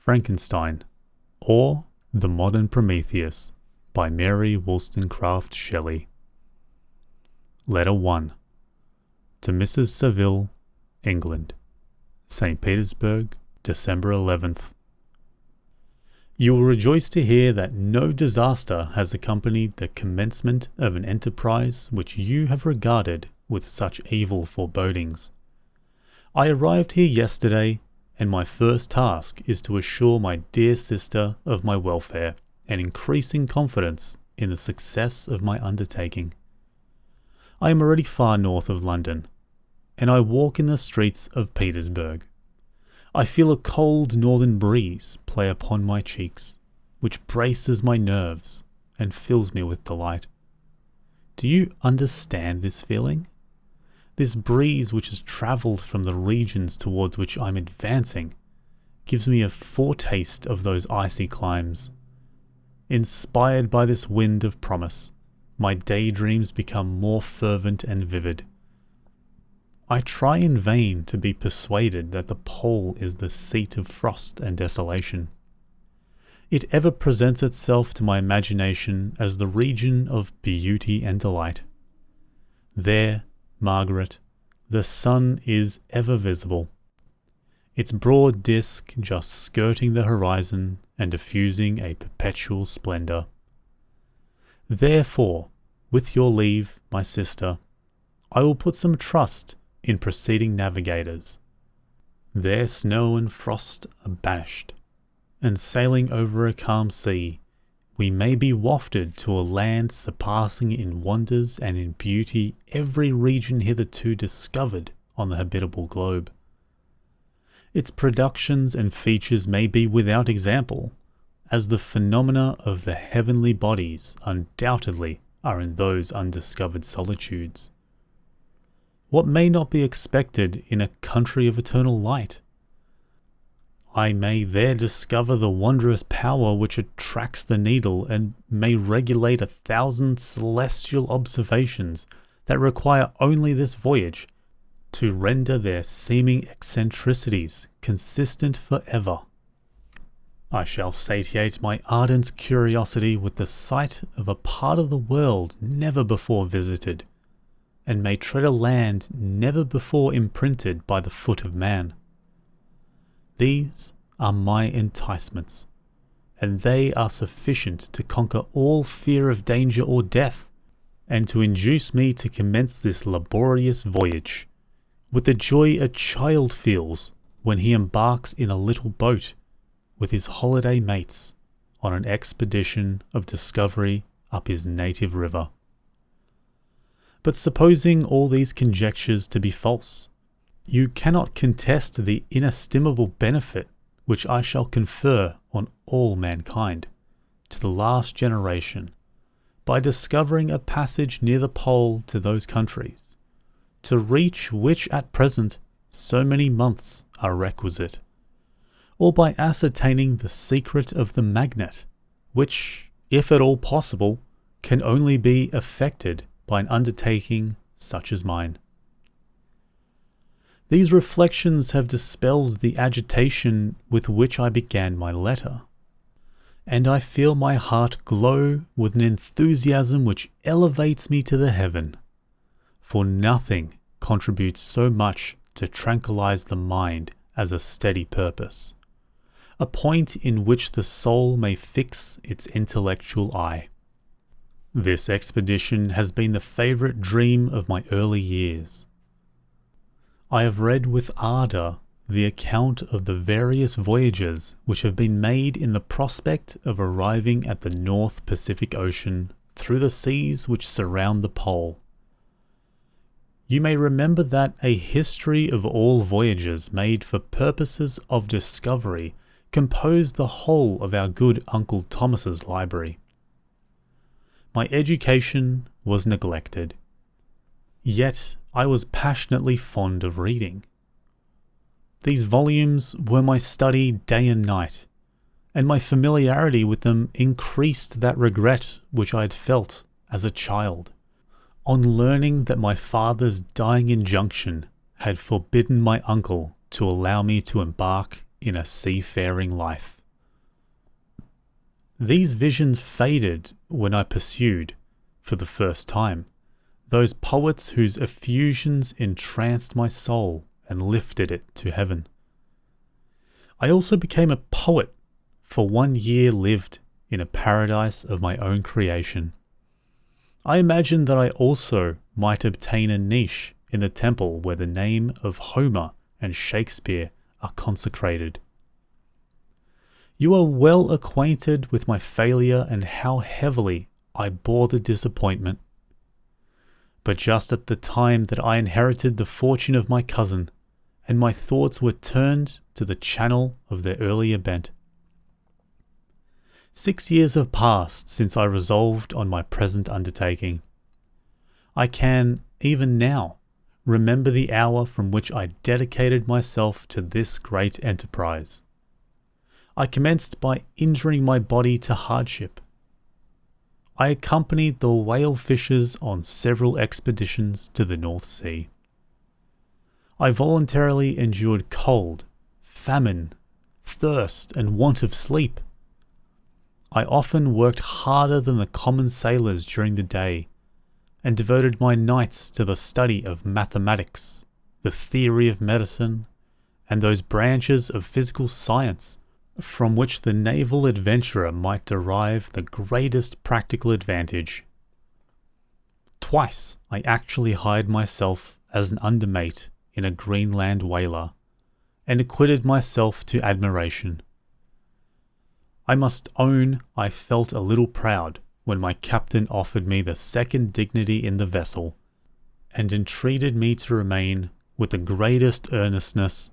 Frankenstein, or The Modern Prometheus by Mary Wollstonecraft Shelley. Letter 1. To Mrs. Saville, England. St. Petersburg, December 11th. You will rejoice to hear that no disaster has accompanied the commencement of an enterprise which you have regarded with such evil forebodings. I arrived here yesterday, and my first task is to assure my dear sister of my welfare and increasing confidence in the success of my undertaking. I am already far north of London, and I walk in the streets of Petersburg. I feel a cold northern breeze play upon my cheeks, which braces my nerves and fills me with delight. Do you understand this feeling? This breeze which has travelled from the regions towards which I'm advancing gives me a foretaste of those icy climes. Inspired by this wind of promise, my daydreams become more fervent and vivid. I try in vain to be persuaded that the pole is the seat of frost and desolation. It ever presents itself to my imagination as the region of beauty and delight. There, Margaret, the sun is ever visible, its broad disk just skirting the horizon and diffusing a perpetual splendour. Therefore, with your leave, my sister, I will put some trust in preceding navigators. There snow and frost are banished, and sailing over a calm sea, we may be wafted to a land surpassing in wonders and in beauty every region hitherto discovered on the habitable globe. Its productions and features may be without example, as the phenomena of the heavenly bodies undoubtedly are in those undiscovered solitudes. What may not be expected in a country of eternal light? I may there discover the wondrous power which attracts the needle and may regulate 1,000 celestial observations that require only this voyage to render their seeming eccentricities consistent forever. I shall satiate my ardent curiosity with the sight of a part of the world never before visited, and may tread a land never before imprinted by the foot of man. These are my enticements, and they are sufficient to conquer all fear of danger or death, and to induce me to commence this laborious voyage, with the joy a child feels when he embarks in a little boat with his holiday mates on an expedition of discovery up his native river. But supposing all these conjectures to be false, you cannot contest the inestimable benefit which I shall confer on all mankind, to the last generation, by discovering a passage near the pole to those countries, to reach which at present so many months are requisite, or by ascertaining the secret of the magnet, which, if at all possible, can only be effected by an undertaking such as mine. These reflections have dispelled the agitation with which I began my letter, and I feel my heart glow with an enthusiasm which elevates me to the heaven, for nothing contributes so much to tranquilize the mind as a steady purpose, a point in which the soul may fix its intellectual eye. This expedition has been the favourite dream of my early years. I have read with ardour the account of the various voyages which have been made in the prospect of arriving at the North Pacific Ocean through the seas which surround the pole. You may remember that a history of all voyages made for purposes of discovery composed the whole of our good Uncle Thomas's library. My education was neglected, yet I was passionately fond of reading. These volumes were my study day and night, and my familiarity with them increased that regret which I had felt as a child, on learning that my father's dying injunction had forbidden my uncle to allow me to embark in a seafaring life. These visions faded when I pursued, for the first time, those poets whose effusions entranced my soul and lifted it to heaven. I also became a poet, for 1 year lived in a paradise of my own creation. I imagined that I also might obtain a niche in the temple where the name of Homer and Shakespeare are consecrated. You are well acquainted with my failure and how heavily I bore the disappointment. But just at the time that I inherited the fortune of my cousin, and my thoughts were turned to the channel of their earlier bent. 6 years have passed since I resolved on my present undertaking. I can, even now, remember the hour from which I dedicated myself to this great enterprise. I commenced by injuring my body to hardship. I accompanied the whale fishers on several expeditions to the North Sea. I voluntarily endured cold, famine, thirst, and want of sleep. I often worked harder than the common sailors during the day, and devoted my nights to the study of mathematics, the theory of medicine, and those branches of physical science from which the naval adventurer might derive the greatest practical advantage. Twice I actually hired myself as an undermate in a Greenland whaler, and acquitted myself to admiration. I must own I felt a little proud when my captain offered me the second dignity in the vessel, and entreated me to remain with the greatest earnestness,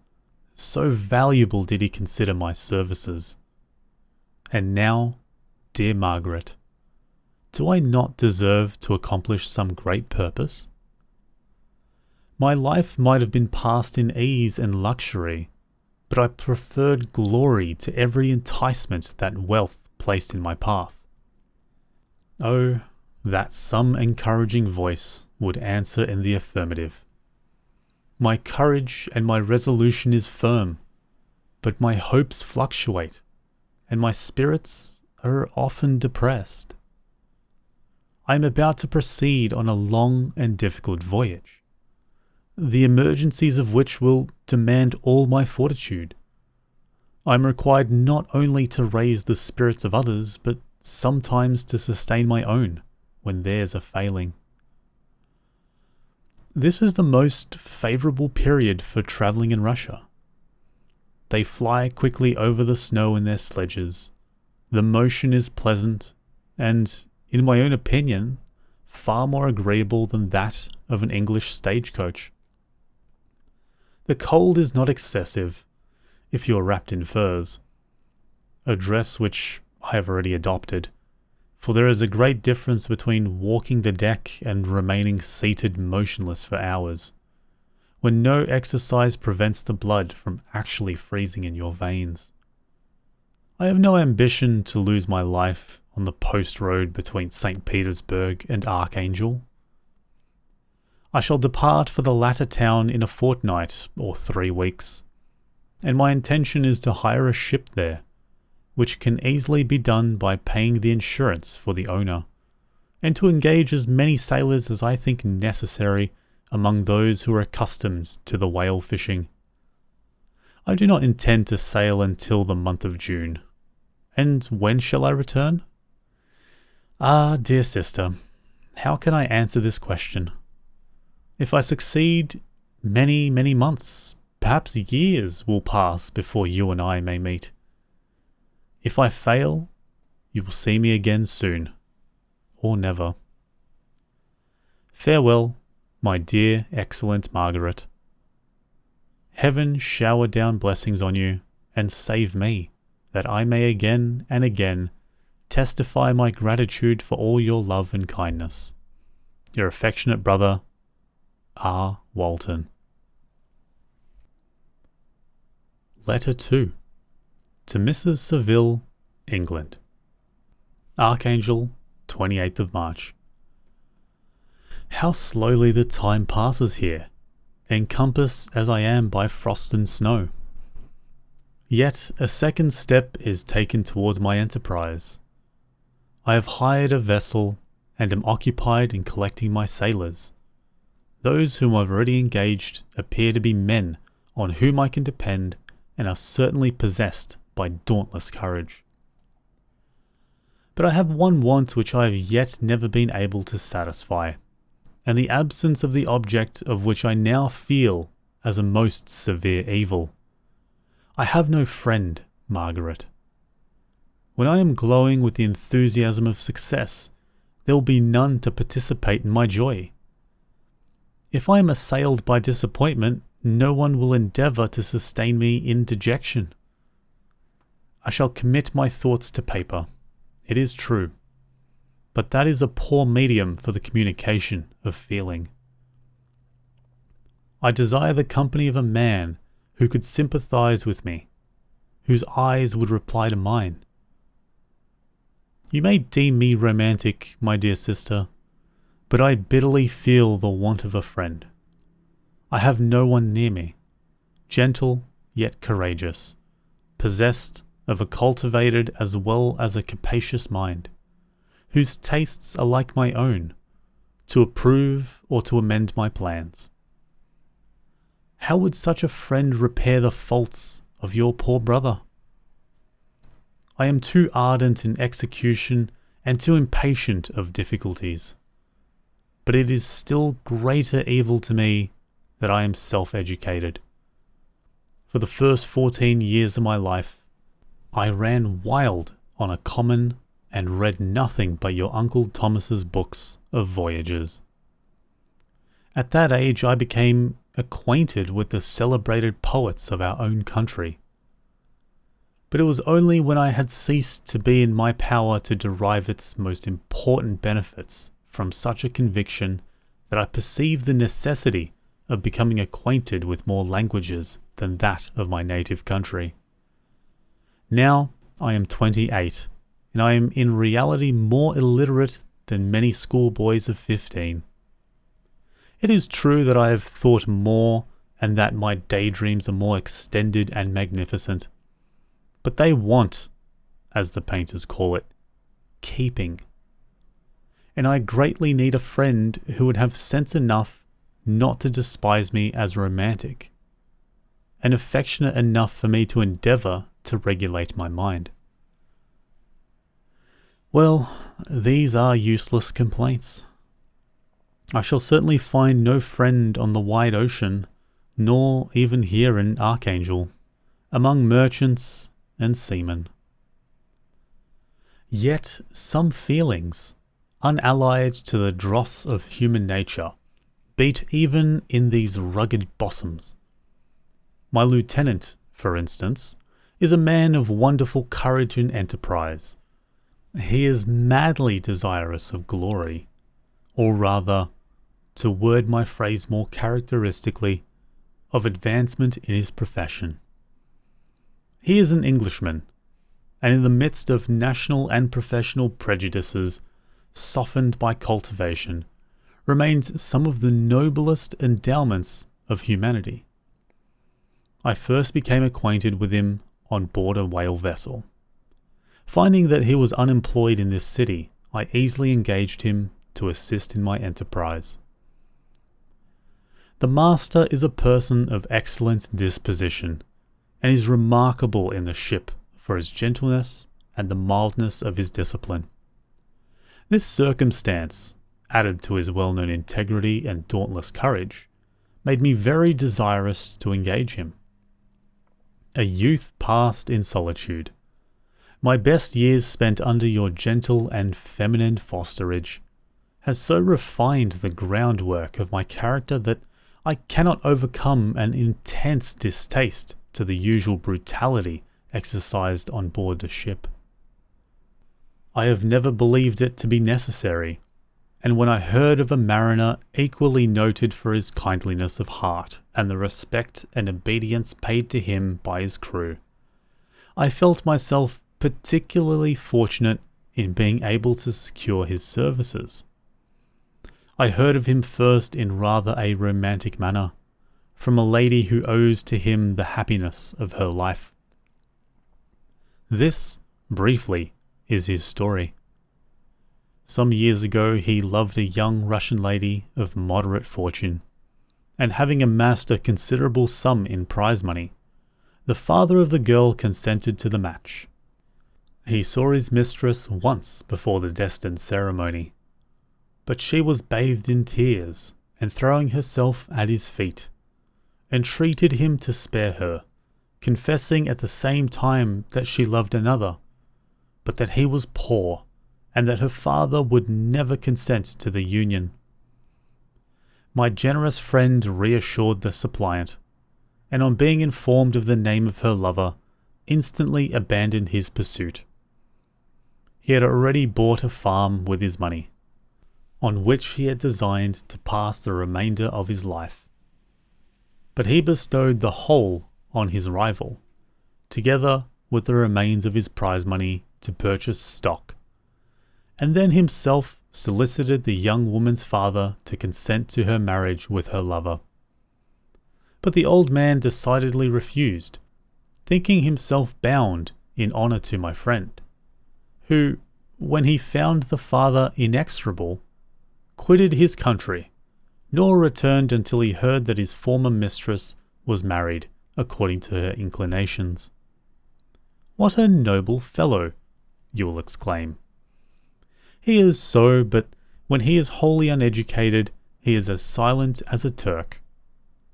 so valuable did he consider my services. And now, dear Margaret, do I not deserve to accomplish some great purpose? My life might have been passed in ease and luxury, but I preferred glory to every enticement that wealth placed in my path. Oh, that some encouraging voice would answer in the affirmative. My courage and my resolution is firm, but my hopes fluctuate, and my spirits are often depressed. I am about to proceed on a long and difficult voyage, the emergencies of which will demand all my fortitude. I am required not only to raise the spirits of others, but sometimes to sustain my own when theirs are failing. This is the most favorable period for traveling in Russia. They fly quickly over the snow in their sledges. The motion is pleasant, and, in my own opinion, far more agreeable than that of an English stagecoach. The cold is not excessive, if you are wrapped in furs, a dress which I have already adopted, for there is a great difference between walking the deck and remaining seated motionless for hours, when no exercise prevents the blood from actually freezing in your veins. I have no ambition to lose my life on the post road between St. Petersburg and Archangel. I shall depart for the latter town in a fortnight or 3 weeks, and my intention is to hire a ship there, which can easily be done by paying the insurance for the owner, and to engage as many sailors as I think necessary among those who are accustomed to the whale fishing. I do not intend to sail until the month of June. And when shall I return? Ah, dear sister, how can I answer this question? If I succeed, many, many months, perhaps years will pass before you and I may meet. If I fail, you will see me again soon, or never. Farewell, my dear, excellent Margaret. Heaven shower down blessings on you, and save me, that I may again and again testify my gratitude for all your love and kindness. Your affectionate brother, R. Walton. Letter 2. To Mrs. Saville, England. Archangel, 28th of March. How slowly the time passes here, encompassed as I am by frost and snow. Yet a second step is taken towards my enterprise. I have hired a vessel and am occupied in collecting my sailors. Those whom I've already engaged appear to be men on whom I can depend and are certainly possessed by dauntless courage. But I have one want which I have yet never been able to satisfy, and the absence of the object of which I now feel as a most severe evil. I have no friend, Margaret. When I am glowing with the enthusiasm of success, there will be none to participate in my joy. If I am assailed by disappointment, no one will endeavour to sustain me in dejection. I shall commit my thoughts to paper, it is true, but that is a poor medium for the communication of feeling. I desire the company of a man who could sympathize with me, whose eyes would reply to mine. You may deem me romantic, my dear sister, but I bitterly feel the want of a friend. I have no one near me, gentle yet courageous, possessed of a cultivated as well as a capacious mind, whose tastes are like my own, to approve or to amend my plans. How would such a friend repair the faults of your poor brother? I am too ardent in execution and too impatient of difficulties. But it is still greater evil to me that I am self-educated. For the first 14 years of my life, I ran wild on a common and read nothing but your Uncle Thomas's books of voyages. At that age I became acquainted with the celebrated poets of our own country. But it was only when I had ceased to be in my power to derive its most important benefits from such a conviction that I perceived the necessity of becoming acquainted with more languages than that of my native country. Now I am 28, and I am in reality more illiterate than many schoolboys of 15. It is true that I have thought more and that my daydreams are more extended and magnificent, but they want, as the painters call it, keeping. And I greatly need a friend who would have sense enough not to despise me as romantic, and affectionate enough for me to endeavour to regulate my mind. Well, these are useless complaints. I shall certainly find no friend on the wide ocean, nor even here in Archangel, among merchants and seamen. Yet some feelings, unallied to the dross of human nature, beat even in these rugged bosoms. My lieutenant, for instance, is a man of wonderful courage and enterprise. He is madly desirous of glory, or rather, to word my phrase more characteristically, of advancement in his profession. He is an Englishman, and in the midst of national and professional prejudices, softened by cultivation, remains some of the noblest endowments of humanity. I first became acquainted with him on board a whale vessel. Finding that he was unemployed in this city, I easily engaged him to assist in my enterprise. The master is a person of excellent disposition, and is remarkable in the ship for his gentleness and the mildness of his discipline. This circumstance, added to his well-known integrity and dauntless courage, made me very desirous to engage him. A youth passed in solitude, my best years spent under your gentle and feminine fosterage, has so refined the groundwork of my character that I cannot overcome an intense distaste to the usual brutality exercised on board the ship. I have never believed it to be necessary, and when I heard of a mariner equally noted for his kindliness of heart and the respect and obedience paid to him by his crew, I felt myself particularly fortunate in being able to secure his services. I heard of him first in rather a romantic manner, from a lady who owes to him the happiness of her life. This, briefly, is his story. Some years ago, he loved a young Russian lady of moderate fortune, and having amassed a considerable sum in prize money, the father of the girl consented to the match. He saw his mistress once before the destined ceremony, but she was bathed in tears and throwing herself at his feet, entreated him to spare her, confessing at the same time that she loved another, but that he was poor and that her father would never consent to the union. My generous friend reassured the suppliant, and on being informed of the name of her lover, instantly abandoned his pursuit. He had already bought a farm with his money, on which he had designed to pass the remainder of his life. But he bestowed the whole on his rival, together with the remains of his prize money to purchase stock, and then himself solicited the young woman's father to consent to her marriage with her lover. But the old man decidedly refused, thinking himself bound in honour to my friend, who, when he found the father inexorable, quitted his country, nor returned until he heard that his former mistress was married according to her inclinations. What a noble fellow, you will exclaim. He is so, but when he is wholly uneducated, he is as silent as a Turk,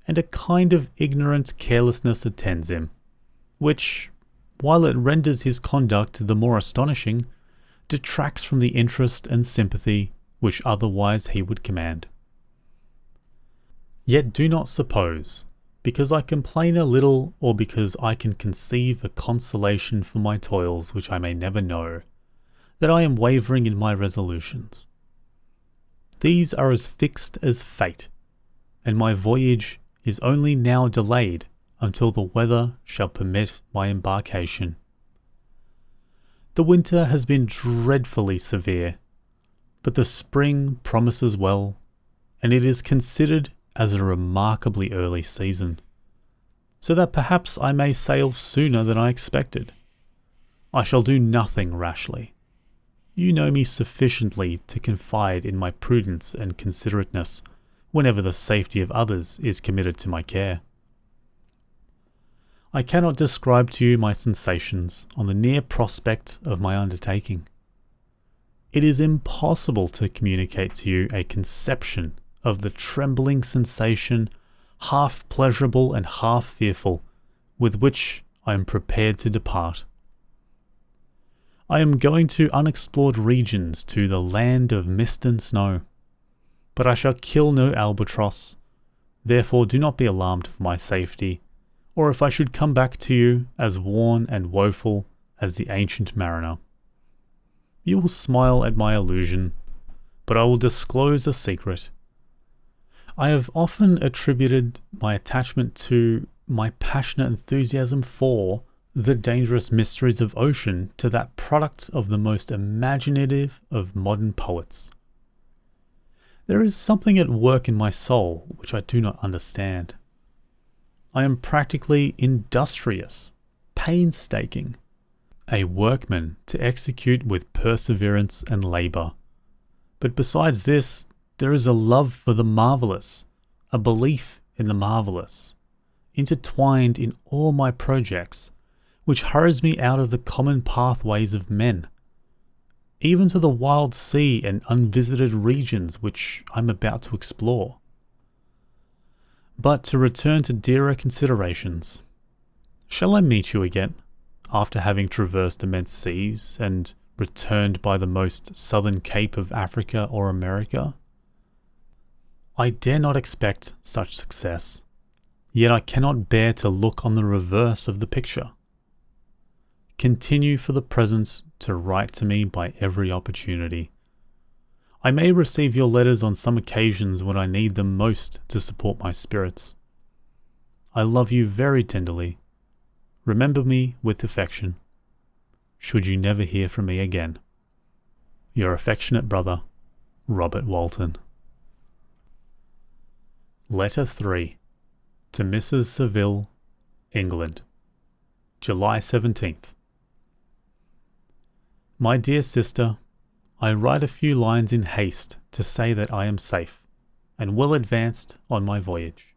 and a kind of ignorant carelessness attends him, which, while it renders his conduct the more astonishing, detracts from the interest and sympathy which otherwise he would command. Yet do not suppose, because I complain a little, or because I can conceive a consolation for my toils which I may never know, that I am wavering in my resolutions. These are as fixed as fate, and my voyage is only now delayed until the weather shall permit my embarkation. The winter has been dreadfully severe, but the spring promises well, and it is considered as a remarkably early season, so that perhaps I may sail sooner than I expected. I shall do nothing rashly. You know me sufficiently to confide in my prudence and considerateness whenever the safety of others is committed to my care. I cannot describe to you my sensations on the near prospect of my undertaking. It is impossible to communicate to you a conception of the trembling sensation, half pleasurable and half fearful, with which I am prepared to depart. I am going to unexplored regions, to the land of mist and snow, but I shall kill no albatross, therefore do not be alarmed for my safety, or if I should come back to you as worn and woeful as the ancient mariner. You will smile at my illusion, but I will disclose a secret. I have often attributed my attachment to, my passionate enthusiasm for, the dangerous mysteries of ocean to that product of the most imaginative of modern poets. There is something at work in my soul which I do not understand. I am practically industrious, painstaking, a workman to execute with perseverance and labour. But besides this, there is a love for the marvellous, a belief in the marvellous, intertwined in all my projects, which hurries me out of the common pathways of men, even to the wild sea and unvisited regions which I am about to explore. But to return to dearer considerations, shall I meet you again, after having traversed immense seas and returned by the most southern cape of Africa or America? I dare not expect such success, yet I cannot bear to look on the reverse of the picture. Continue for the present to write to me by every opportunity. I may receive your letters on some occasions when I need them most to support my spirits. I love you very tenderly. Remember me with affection, should you never hear from me again. Your affectionate brother, Robert Walton. Letter 3. To Mrs. Saville, England, July 17th, My dear sister, I write a few lines in haste to say that I am safe and well advanced on my voyage.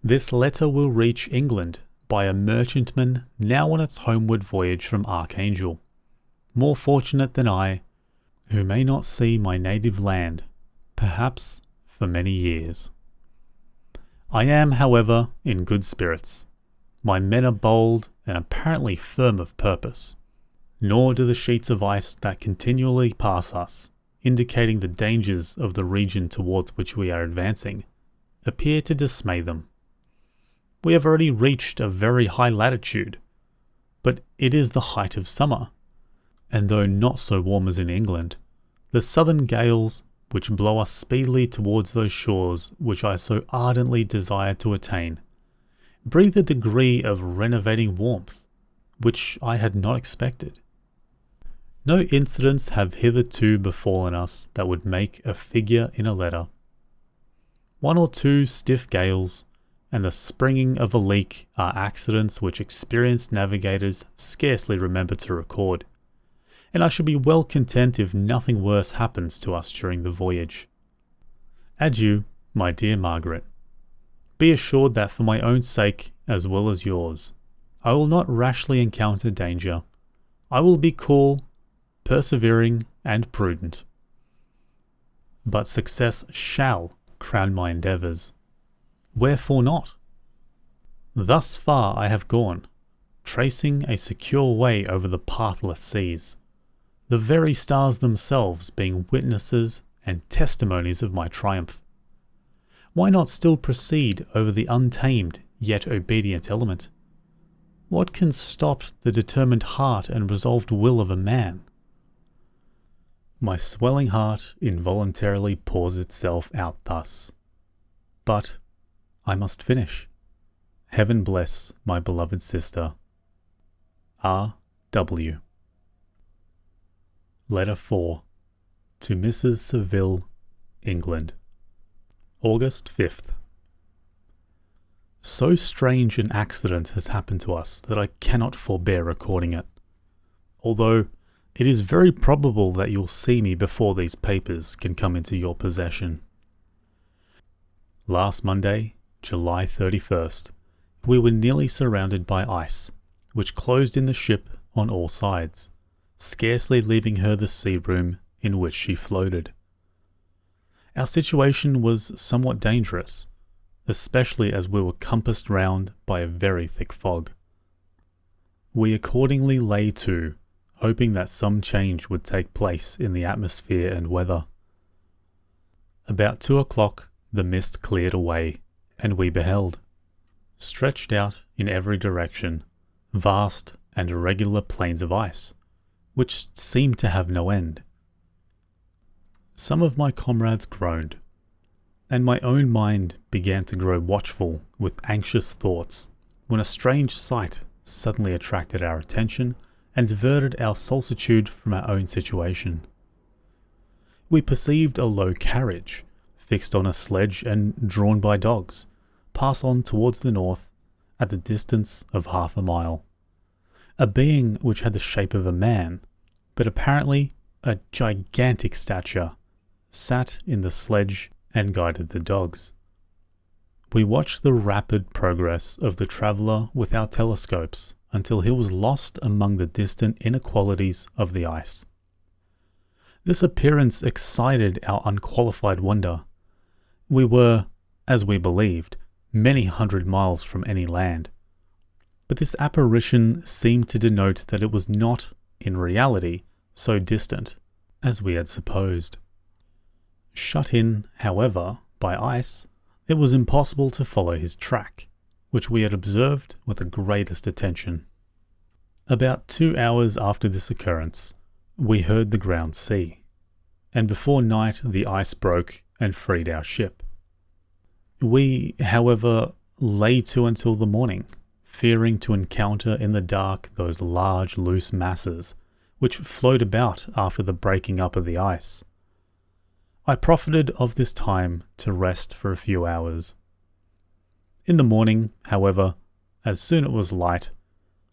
This letter will reach England by a merchantman now on its homeward voyage from Archangel, more fortunate than I, who may not see my native land, perhaps for many years. I am, however, in good spirits. My men are bold and apparently firm of purpose, nor do the sheets of ice that continually pass us, indicating the dangers of the region towards which we are advancing, appear to dismay them. We have already reached a very high latitude, but it is the height of summer, and though not so warm as in England, the southern gales, which blow us speedily towards those shores which I so ardently desire to attain, breathe a degree of renovating warmth, which I had not expected. No incidents have hitherto befallen us that would make a figure in a letter. One or two stiff gales, and the springing of a leak are accidents which experienced navigators scarcely remember to record, and I should be well content if nothing worse happens to us during the voyage. Adieu, my dear Margaret. Be assured that for my own sake, as well as yours, I will not rashly encounter danger. I will be cool, persevering, and prudent. But success shall crown my endeavours. Wherefore not? Thus far I have gone, tracing a secure way over the pathless seas, the very stars themselves being witnesses and testimonies of my triumph. Why not still proceed over the untamed yet obedient element? What can stop the determined heart and resolved will of a man? My swelling heart involuntarily pours itself out thus. But I must finish. Heaven bless my beloved sister. R.W. Letter 4. To Mrs. Saville, England. August 5th. So strange an accident has happened to us that I cannot forbear recording it, although it is very probable that you'll see me before these papers can come into your possession. Last Monday, July 31st, we were nearly surrounded by ice, which closed in the ship on all sides, scarcely leaving her the sea room in which she floated. Our situation was somewhat dangerous, especially as we were compassed round by a very thick fog. We accordingly lay to, hoping that some change would take place in the atmosphere and weather. About 2 o'clock, the mist cleared away, and we beheld, stretched out in every direction, vast and irregular plains of ice, which seemed to have no end. Some of my comrades groaned, and my own mind began to grow watchful with anxious thoughts, when a strange sight suddenly attracted our attention and diverted our solicitude from our own situation. We perceived a low carriage, fixed on a sledge and drawn by dogs, pass on towards the north at the distance of 1/2 mile. A being which had the shape of a man, but apparently a gigantic stature, sat in the sledge and guided the dogs. We watched the rapid progress of the traveller with our telescopes until he was lost among the distant inequalities of the ice. This appearance excited our unqualified wonder. We were, as we believed, many hundred miles from any land, but this apparition seemed to denote that it was not, in reality, so distant as we had supposed. Shut in, however, by ice, it was impossible to follow his track, which we had observed with the greatest attention. About 2 hours after this occurrence, we heard the ground sea, and before night the ice broke and freed our ship. We, however, lay to until the morning, fearing to encounter in the dark those large loose masses which float about after the breaking up of the ice. I profited of this time to rest for a few hours. In the morning, however, as soon as it was light,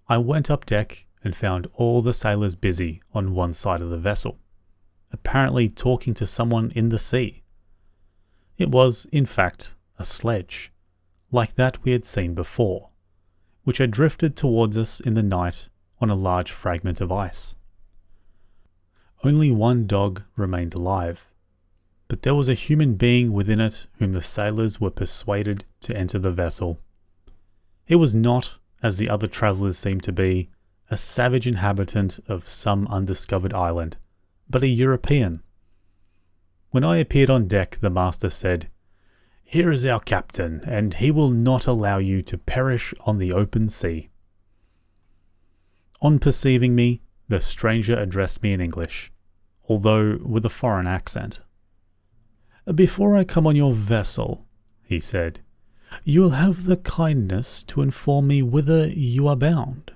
I went up deck and found all the sailors busy on one side of the vessel, apparently talking to someone in the sea. It was, in fact, a sledge, like that we had seen before, which had drifted towards us in the night on a large fragment of ice. Only one dog remained alive, but there was a human being within it whom the sailors were persuaded to enter the vessel. It was not, as the other travellers seemed to be, a savage inhabitant of some undiscovered island, but a European. When I appeared on deck, the master said, "Here is our captain, and he will not allow you to perish on the open sea." On perceiving me, the stranger addressed me in English, although with a foreign accent. "Before I come on your vessel," he said, "you will have the kindness to inform me whither you are bound."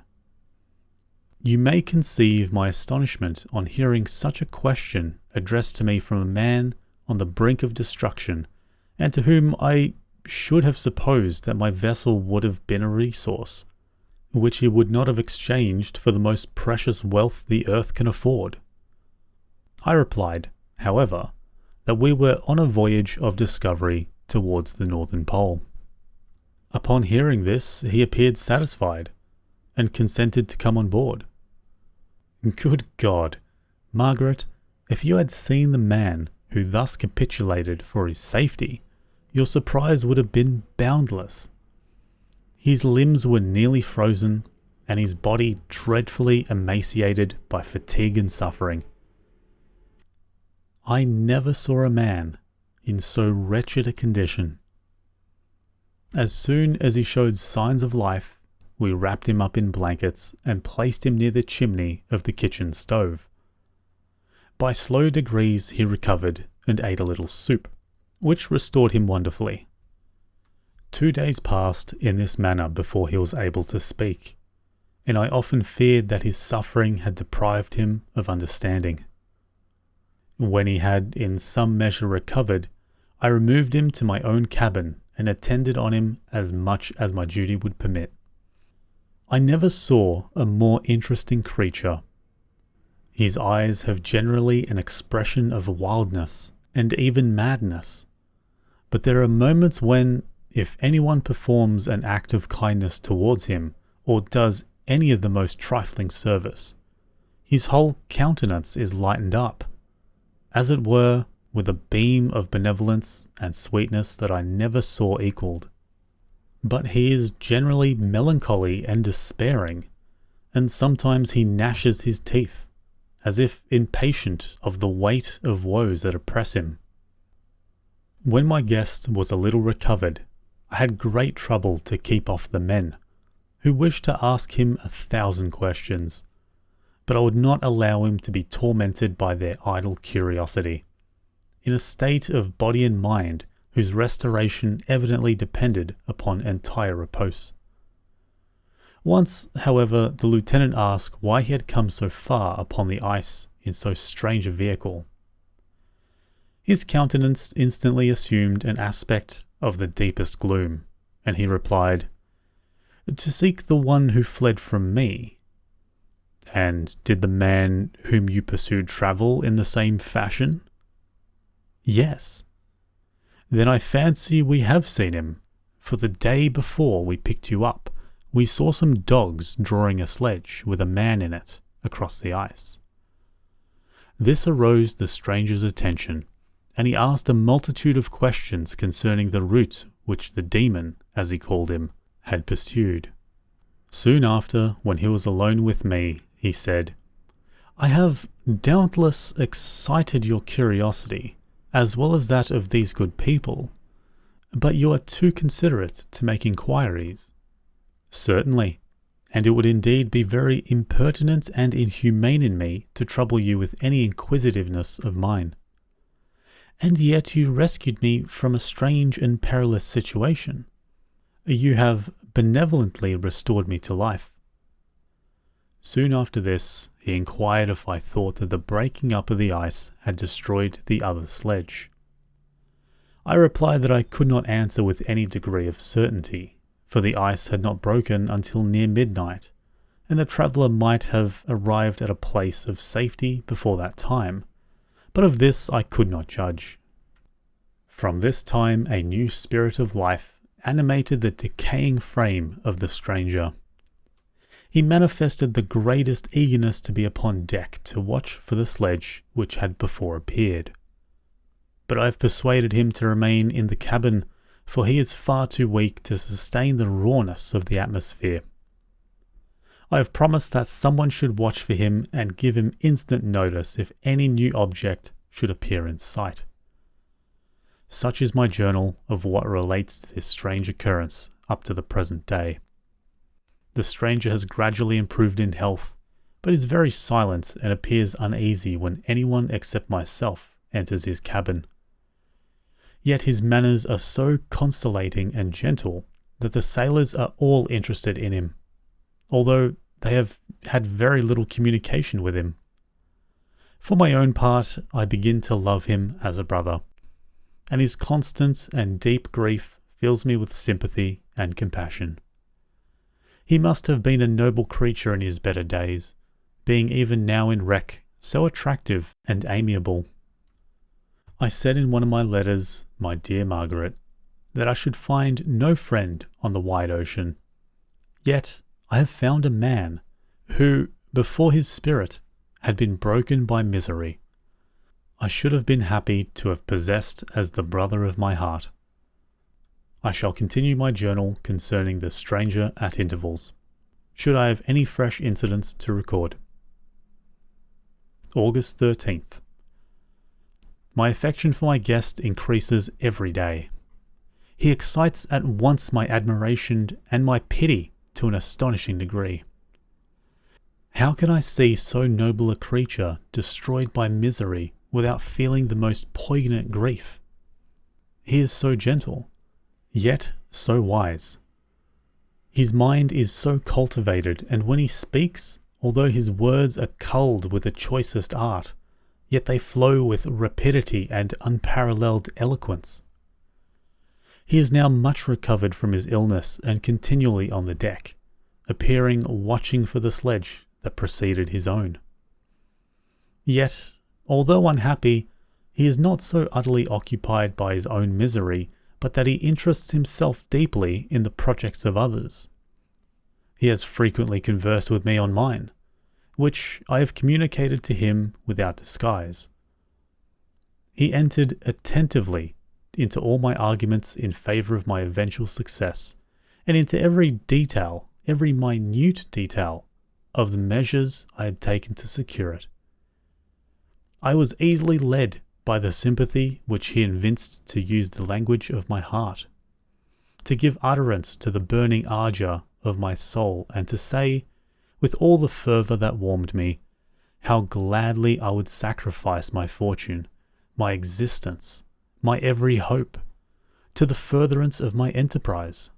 You may conceive my astonishment on hearing such a question addressed to me from a man on the brink of destruction, and to whom I should have supposed that my vessel would have been a resource, which he would not have exchanged for the most precious wealth the earth can afford. I replied, however, that we were on a voyage of discovery towards the Northern Pole. Upon hearing this, he appeared satisfied, and consented to come on board. Good God, Margaret, if you had seen the man who thus capitulated for his safety, your surprise would have been boundless. His limbs were nearly frozen, and his body dreadfully emaciated by fatigue and suffering. I never saw a man in so wretched a condition. As soon as he showed signs of life, we wrapped him up in blankets and placed him near the chimney of the kitchen stove. By slow degrees he recovered and ate a little soup, which restored him wonderfully. 2 days passed in this manner before he was able to speak, and I often feared that his suffering had deprived him of understanding. When he had in some measure recovered, I removed him to my own cabin and attended on him as much as my duty would permit. I never saw a more interesting creature. His eyes have generally an expression of wildness and even madness, but there are moments when, if anyone performs an act of kindness towards him, or does any of the most trifling service, his whole countenance is lightened up, as it were, with a beam of benevolence and sweetness that I never saw equalled. But he is generally melancholy and despairing, and sometimes he gnashes his teeth, as if impatient of the weight of woes that oppress him. When my guest was a little recovered, I had great trouble to keep off the men, who wished to ask him 1,000 questions, but I would not allow him to be tormented by their idle curiosity, in a state of body and mind whose restoration evidently depended upon entire repose. Once, however, the lieutenant asked why he had come so far upon the ice in so strange a vehicle. His countenance instantly assumed an aspect of the deepest gloom, and he replied, "To seek the one who fled from me." "And did the man whom you pursued travel in the same fashion?" "Yes." "Then I fancy we have seen him, for the day before we picked you up, we saw some dogs drawing a sledge with a man in it across the ice." This aroused the stranger's attention, and he asked a multitude of questions concerning the route which the demon, as he called him, had pursued. Soon after, when he was alone with me, he said, "I have doubtless excited your curiosity, as well as that of these good people, but you are too considerate to make inquiries." "Certainly, and it would indeed be very impertinent and inhumane in me to trouble you with any inquisitiveness of mine." "And yet you rescued me from a strange and perilous situation. You have benevolently restored me to life." Soon after this, he inquired if I thought that the breaking up of the ice had destroyed the other sledge. I replied that I could not answer with any degree of certainty, for the ice had not broken until near midnight, and the traveller might have arrived at a place of safety before that time, but of this I could not judge. From this time a new spirit of life animated the decaying frame of the stranger. He manifested the greatest eagerness to be upon deck to watch for the sledge which had before appeared. But I have persuaded him to remain in the cabin, for he is far too weak to sustain the rawness of the atmosphere. I have promised that someone should watch for him and give him instant notice if any new object should appear in sight. Such is my journal of what relates to this strange occurrence up to the present day. The stranger has gradually improved in health, but is very silent and appears uneasy when anyone except myself enters his cabin. Yet his manners are so conciliating and gentle that the sailors are all interested in him, although they have had very little communication with him. For my own part, I begin to love him as a brother, and his constant and deep grief fills me with sympathy and compassion. He must have been a noble creature in his better days, being even now in wreck so attractive and amiable. I said in one of my letters, my dear Margaret, that I should find no friend on the wide ocean. Yet I have found a man who, before his spirit had been broken by misery, I should have been happy to have possessed as the brother of my heart. I shall continue my journal concerning the stranger at intervals, should I have any fresh incidents to record. August 13th. My affection for my guest increases every day. He excites at once my admiration and my pity to an astonishing degree. How can I see so noble a creature destroyed by misery without feeling the most poignant grief? He is so gentle, yet so wise. His mind is so cultivated, and when he speaks, although his words are culled with the choicest art, yet they flow with rapidity and unparalleled eloquence. He is now much recovered from his illness and continually on the deck, appearing watching for the sledge that preceded his own. Yet, although unhappy, he is not so utterly occupied by his own misery, but that he interests himself deeply in the projects of others. He has frequently conversed with me on mine, which I have communicated to him without disguise. He entered attentively into all my arguments in favour of my eventual success, and into every detail, every minute detail, of the measures I had taken to secure it. I was easily led by the sympathy which he evinced to use the language of my heart, to give utterance to the burning ardour of my soul, and to say, with all the fervour that warmed me, how gladly I would sacrifice my fortune, my existence, my every hope, to the furtherance of my enterprise.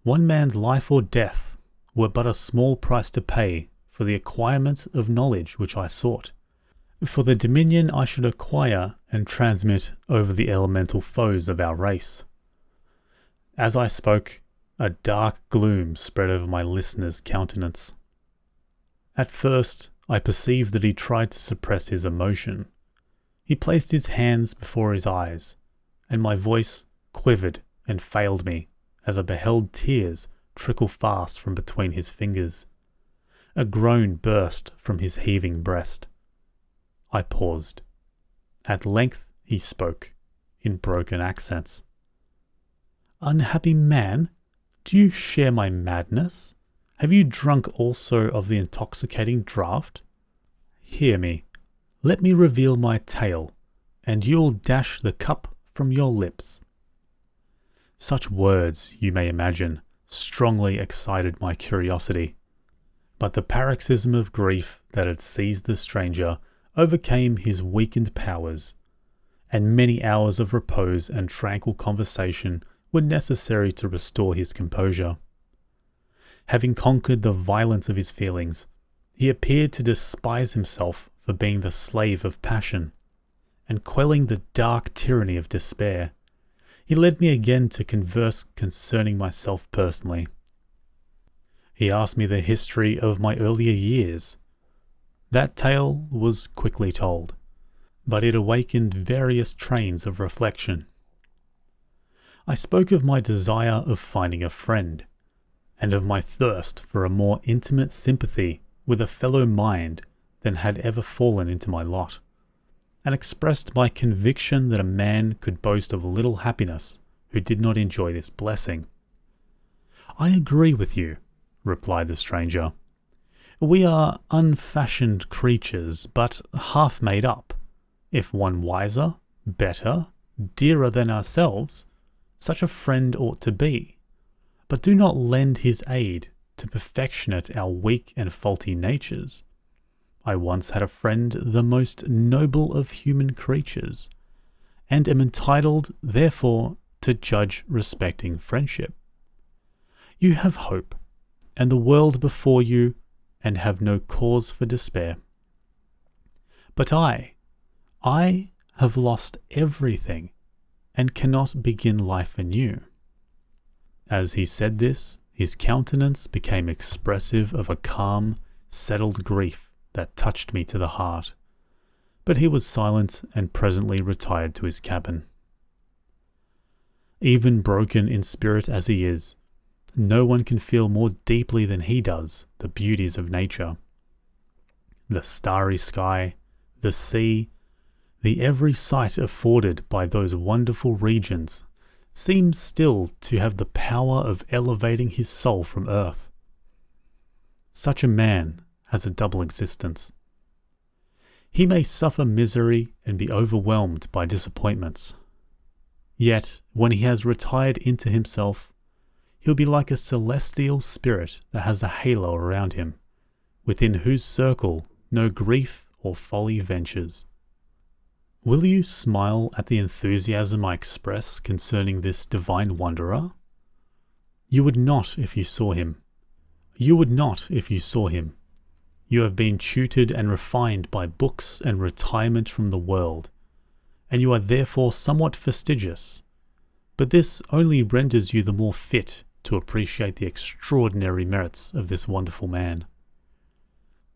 One man's life or death were but a small price to pay for the acquirement of knowledge which I sought, for the dominion I should acquire and transmit over the elemental foes of our race. As I spoke, a dark gloom spread over my listener's countenance. At first, I perceived that he tried to suppress his emotion. He placed his hands before his eyes, and my voice quivered and failed me as I beheld tears trickle fast from between his fingers. A groan burst from his heaving breast. I paused. At length he spoke, in broken accents. "Unhappy man, do you share my madness? Have you drunk also of the intoxicating draught? Hear me. Let me reveal my tale, and you'll dash the cup from your lips." Such words, you may imagine, strongly excited my curiosity. But the paroxysm of grief that had seized the stranger overcame his weakened powers, and many hours of repose and tranquil conversation were necessary to restore his composure. Having conquered the violence of his feelings, he appeared to despise himself for being the slave of passion, and quelling the dark tyranny of despair, he led me again to converse concerning myself personally. He asked me the history of my earlier years. That tale was quickly told, but it awakened various trains of reflection. I spoke of my desire of finding a friend, and of my thirst for a more intimate sympathy with a fellow mind than had ever fallen into my lot, and expressed my conviction that a man could boast of little happiness who did not enjoy this blessing. "I agree with you," replied the stranger. "We are unfashioned creatures, but half made up. If one wiser, better, dearer than ourselves, such a friend ought to be. But do not lend his aid to perfectionate our weak and faulty natures. I once had a friend the most noble of human creatures, and am entitled, therefore, to judge respecting friendship. You have hope, and the world before you, and have no cause for despair. But I have lost everything, and cannot begin life anew." As he said this, his countenance became expressive of a calm, settled grief that touched me to the heart, but he was silent and presently retired to his cabin. Even broken in spirit as he is, no one can feel more deeply than he does the beauties of nature. The starry sky, the sea, the every sight afforded by those wonderful regions seems still to have the power of elevating his soul from earth. Such a man has a double existence. He may suffer misery and be overwhelmed by disappointments. Yet, when he has retired into himself, he'll be like a celestial spirit that has a halo around him, within whose circle no grief or folly ventures. Will you smile at the enthusiasm I express concerning this divine wanderer? You would not if you saw him. You would not if you saw him. You have been tutored and refined by books and retirement from the world, and you are therefore somewhat fastidious. But this only renders you the more fit to appreciate the extraordinary merits of this wonderful man.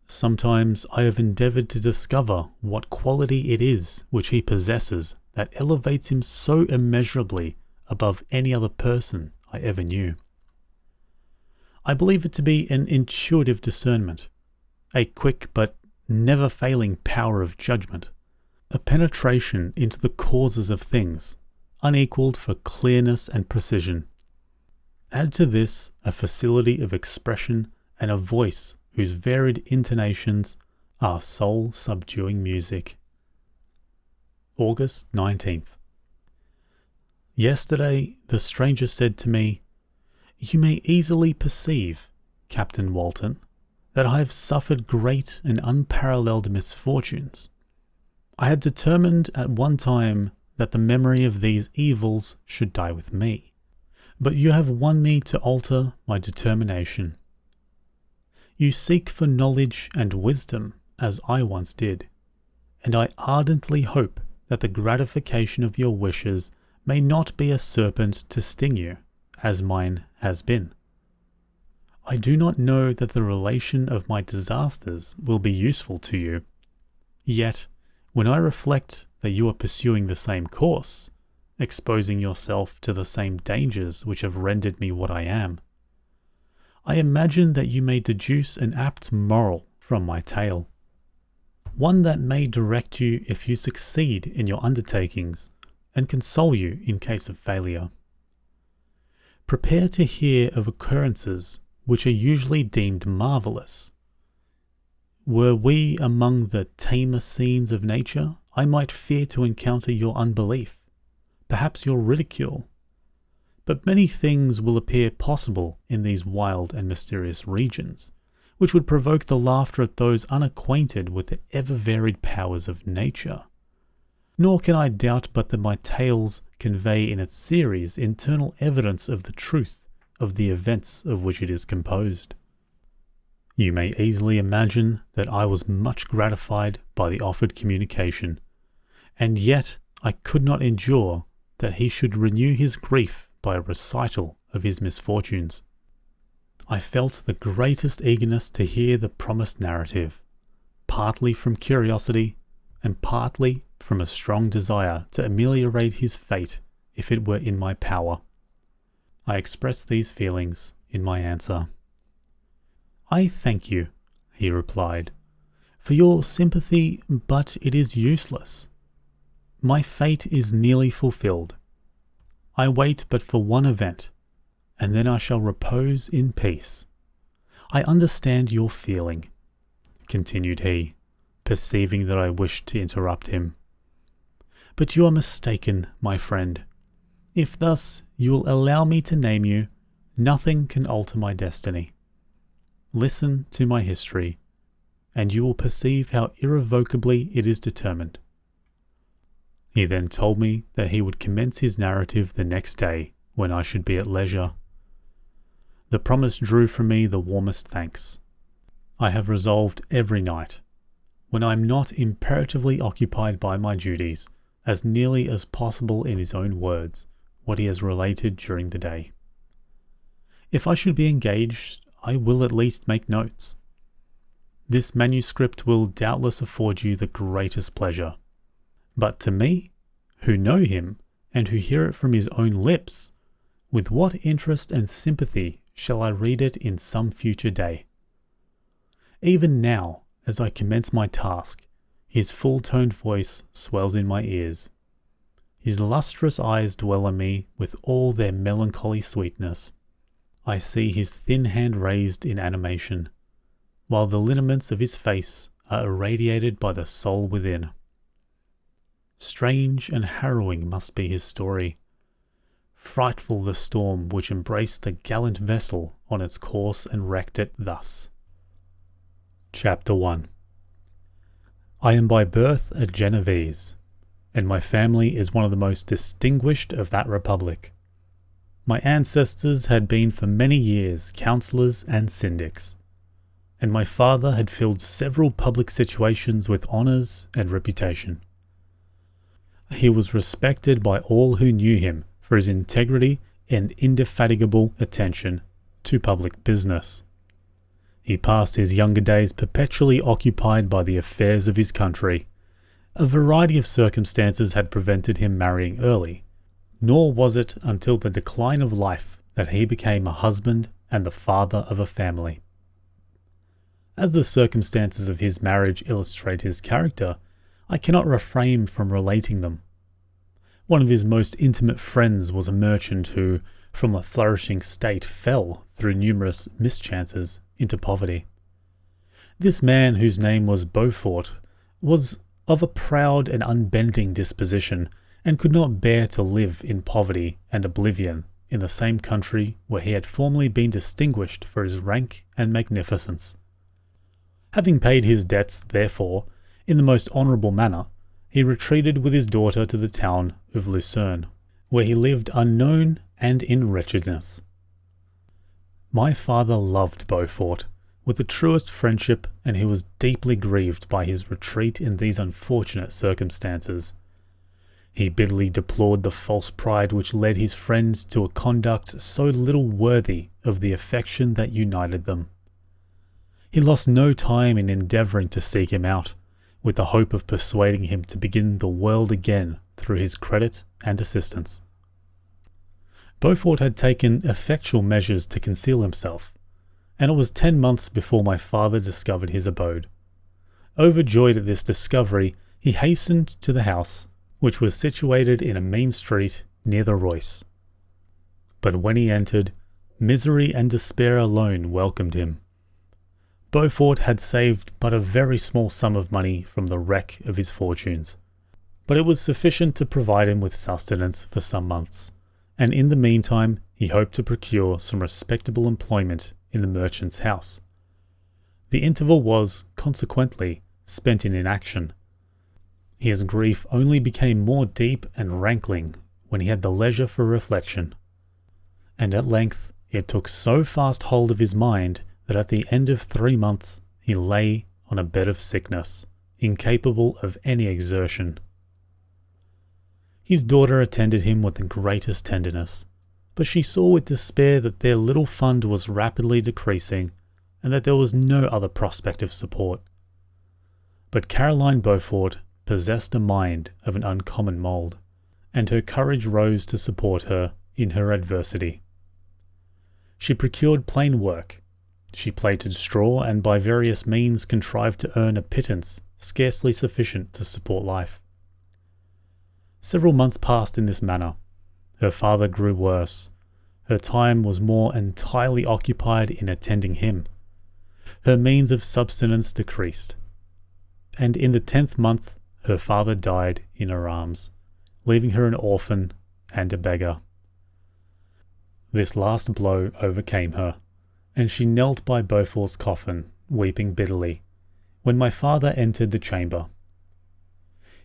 Sometimes I have endeavoured to discover what quality it is which he possesses that elevates him so immeasurably above any other person I ever knew. I believe it to be an intuitive discernment, a quick but never failing power of judgment, a penetration into the causes of things, unequalled for clearness and precision. Add to this a facility of expression and a voice whose varied intonations are soul-subduing music. August 19th. Yesterday the stranger said to me, "You may easily perceive, Captain Walton, that I have suffered great and unparalleled misfortunes. I had determined at one time that the memory of these evils should die with me, but you have won me to alter my determination. You seek for knowledge and wisdom, as I once did, and I ardently hope that the gratification of your wishes may not be a serpent to sting you, as mine has been. I do not know that the relation of my disasters will be useful to you, yet when I reflect that you are pursuing the same course, exposing yourself to the same dangers which have rendered me what I am, I imagine that you may deduce an apt moral from my tale, one that may direct you if you succeed in your undertakings, and console you in case of failure. Prepare to hear of occurrences which are usually deemed marvellous. Were we among the tamer scenes of nature, I might fear to encounter your unbelief, perhaps your ridicule. But many things will appear possible in these wild and mysterious regions, which would provoke the laughter at those unacquainted with the ever-varied powers of nature. Nor can I doubt but that my tales convey in its series internal evidence of the truth of the events of which it is composed. You may easily imagine that I was much gratified by the offered communication, and yet I could not endure that he should renew his grief by a recital of his misfortunes. I felt the greatest eagerness to hear the promised narrative, partly from curiosity and partly from a strong desire to ameliorate his fate if it were in my power. I expressed these feelings in my answer. "I thank you," he replied, "for your sympathy, but it is useless. My fate is nearly fulfilled. I wait but for one event, and then I shall repose in peace. I understand your feeling," continued he, perceiving that I wished to interrupt him. "But you are mistaken, my friend. If thus you will allow me to name you, nothing can alter my destiny. Listen to my history, and you will perceive how irrevocably it is determined." He then told me that he would commence his narrative the next day when I should be at leisure. The promise drew from me the warmest thanks. I have resolved every night, when I am not imperatively occupied by my duties, as nearly as possible in his own words, what he has related during the day. If I should be engaged, I will at least make notes. This manuscript will doubtless afford you the greatest pleasure. But to me, who know him, and who hear it from his own lips, with what interest and sympathy shall I read it in some future day? Even now, as I commence my task, his full-toned voice swells in my ears. His lustrous eyes dwell on me with all their melancholy sweetness. I see his thin hand raised in animation, while the lineaments of his face are irradiated by the soul within. Strange and harrowing must be his story. Frightful the storm which embraced the gallant vessel on its course and wrecked it thus. Chapter 1. I am by birth a Genevese, and my family is one of the most distinguished of that republic. My ancestors had been for many years councillors and syndics, and my father had filled several public situations with honours and reputation. He was respected by all who knew him for his integrity and indefatigable attention to public business. He passed his younger days perpetually occupied by the affairs of his country. A variety of circumstances had prevented him marrying early, nor was it until the decline of life that he became a husband and the father of a family. As the circumstances of his marriage illustrate his character, I cannot refrain from relating them. One of his most intimate friends was a merchant who, from a flourishing state, fell, through numerous mischances, into poverty. This man, whose name was Beaufort, was of a proud and unbending disposition, and could not bear to live in poverty and oblivion in the same country where he had formerly been distinguished for his rank and magnificence. Having paid his debts, therefore, in the most honourable manner, he retreated with his daughter to the town of Lucerne, where he lived unknown and in wretchedness. My father loved Beaufort with the truest friendship, and he was deeply grieved by his retreat in these unfortunate circumstances. He bitterly deplored the false pride which led his friend to a conduct so little worthy of the affection that united them. He lost no time in endeavouring to seek him out, with the hope of persuading him to begin the world again through his credit and assistance. Beaufort had taken effectual measures to conceal himself, and it was 10 months before my father discovered his abode. Overjoyed at this discovery, he hastened to the house, which was situated in a mean street near the Royce. But when he entered, misery and despair alone welcomed him. Beaufort had saved but a very small sum of money from the wreck of his fortunes, but it was sufficient to provide him with sustenance for some months, and in the meantime he hoped to procure some respectable employment in the merchant's house. The interval was, consequently, spent in inaction. His grief only became more deep and rankling when he had the leisure for reflection, and at length it took so fast hold of his mind that at the end of 3 months he lay on a bed of sickness, incapable of any exertion. His daughter attended him with the greatest tenderness, but she saw with despair that their little fund was rapidly decreasing and that there was no other prospect of support. But Caroline Beaufort possessed a mind of an uncommon mould, and her courage rose to support her in her adversity. She procured plain work. She plaited straw and by various means contrived to earn a pittance scarcely sufficient to support life. Several months passed in this manner. Her father grew worse. Her time was more entirely occupied in attending him. Her means of subsistence decreased. And in the 10th month her father died in her arms, leaving her an orphan and a beggar. This last blow overcame her, and she knelt by Beaufort's coffin, weeping bitterly, when my father entered the chamber.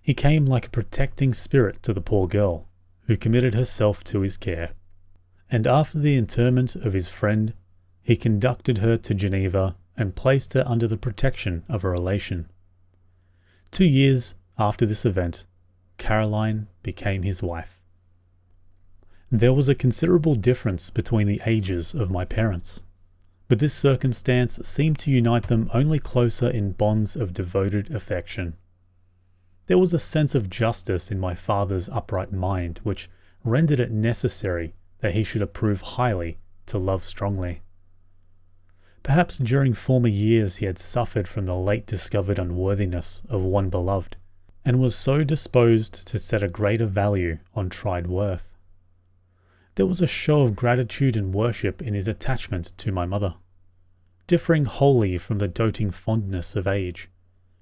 He came like a protecting spirit to the poor girl, who committed herself to his care, and after the interment of his friend, he conducted her to Geneva and placed her under the protection of a relation. 2 years after this event, Caroline became his wife. There was a considerable difference between the ages of my parents, but this circumstance seemed to unite them only closer in bonds of devoted affection. There was a sense of justice in my father's upright mind which rendered it necessary that he should approve highly to love strongly. Perhaps during former years he had suffered from the late discovered unworthiness of one beloved, and was so disposed to set a greater value on tried worth. There was a show of gratitude and worship in his attachment to my mother, differing wholly from the doting fondness of age,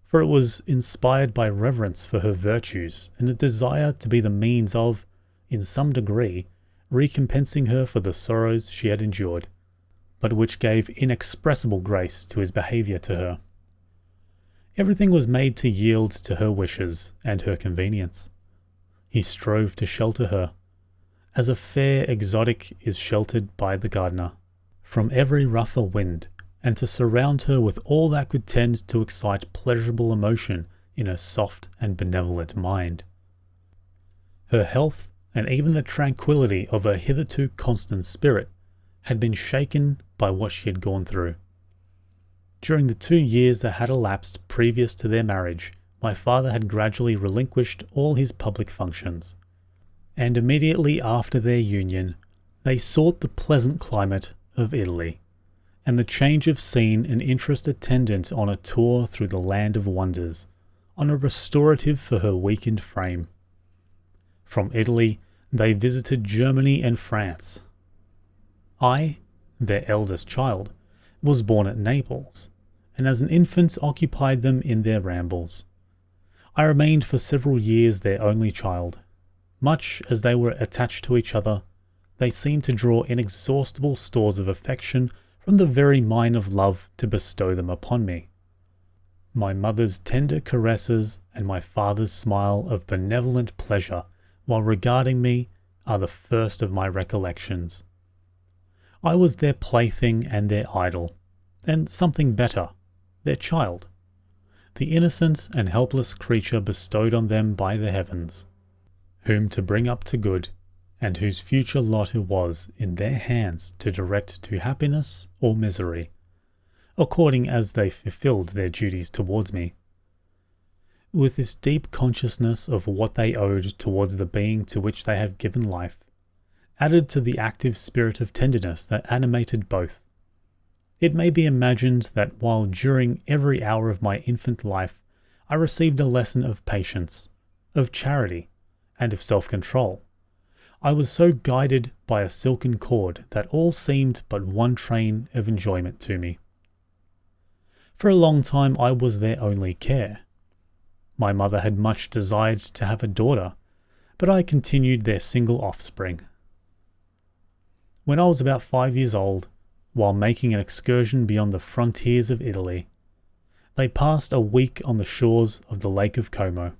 for it was inspired by reverence for her virtues and a desire to be the means of, in some degree, recompensing her for the sorrows she had endured, but which gave inexpressible grace to his behaviour to her. Everything was made to yield to her wishes and her convenience. He strove to shelter her, as a fair exotic is sheltered by the gardener, from every rougher wind, and to surround her with all that could tend to excite pleasurable emotion in her soft and benevolent mind. Her health, and even the tranquillity of her hitherto constant spirit, had been shaken by what she had gone through. During the 2 years that had elapsed previous to their marriage, my father had gradually relinquished all his public functions, and immediately after their union, they sought the pleasant climate of Italy, and the change of scene and interest attendant on a tour through the land of wonders, on a restorative for her weakened frame. From Italy, they visited Germany and France. I, their eldest child, was born at Naples, and as an infant occupied them in their rambles. I remained for several years their only child. Much as they were attached to each other, they seemed to draw inexhaustible stores of affection from the very mine of love to bestow them upon me. My mother's tender caresses and my father's smile of benevolent pleasure while regarding me are the first of my recollections. I was their plaything and their idol, and something better, their child, the innocent and helpless creature bestowed on them by the heavens, whom to bring up to good, and whose future lot it was in their hands to direct to happiness or misery, according as they fulfilled their duties towards me. With this deep consciousness of what they owed towards the being to which they had given life, added to the active spirit of tenderness that animated both, it may be imagined that while during every hour of my infant life I received a lesson of patience, of charity, and of self-control, I was so guided by a silken cord that all seemed but one train of enjoyment to me. For a long time I was their only care. My mother had much desired to have a daughter, but I continued their single offspring. When I was about 5 years old, while making an excursion beyond the frontiers of Italy, they passed a week on the shores of the Lake of Como.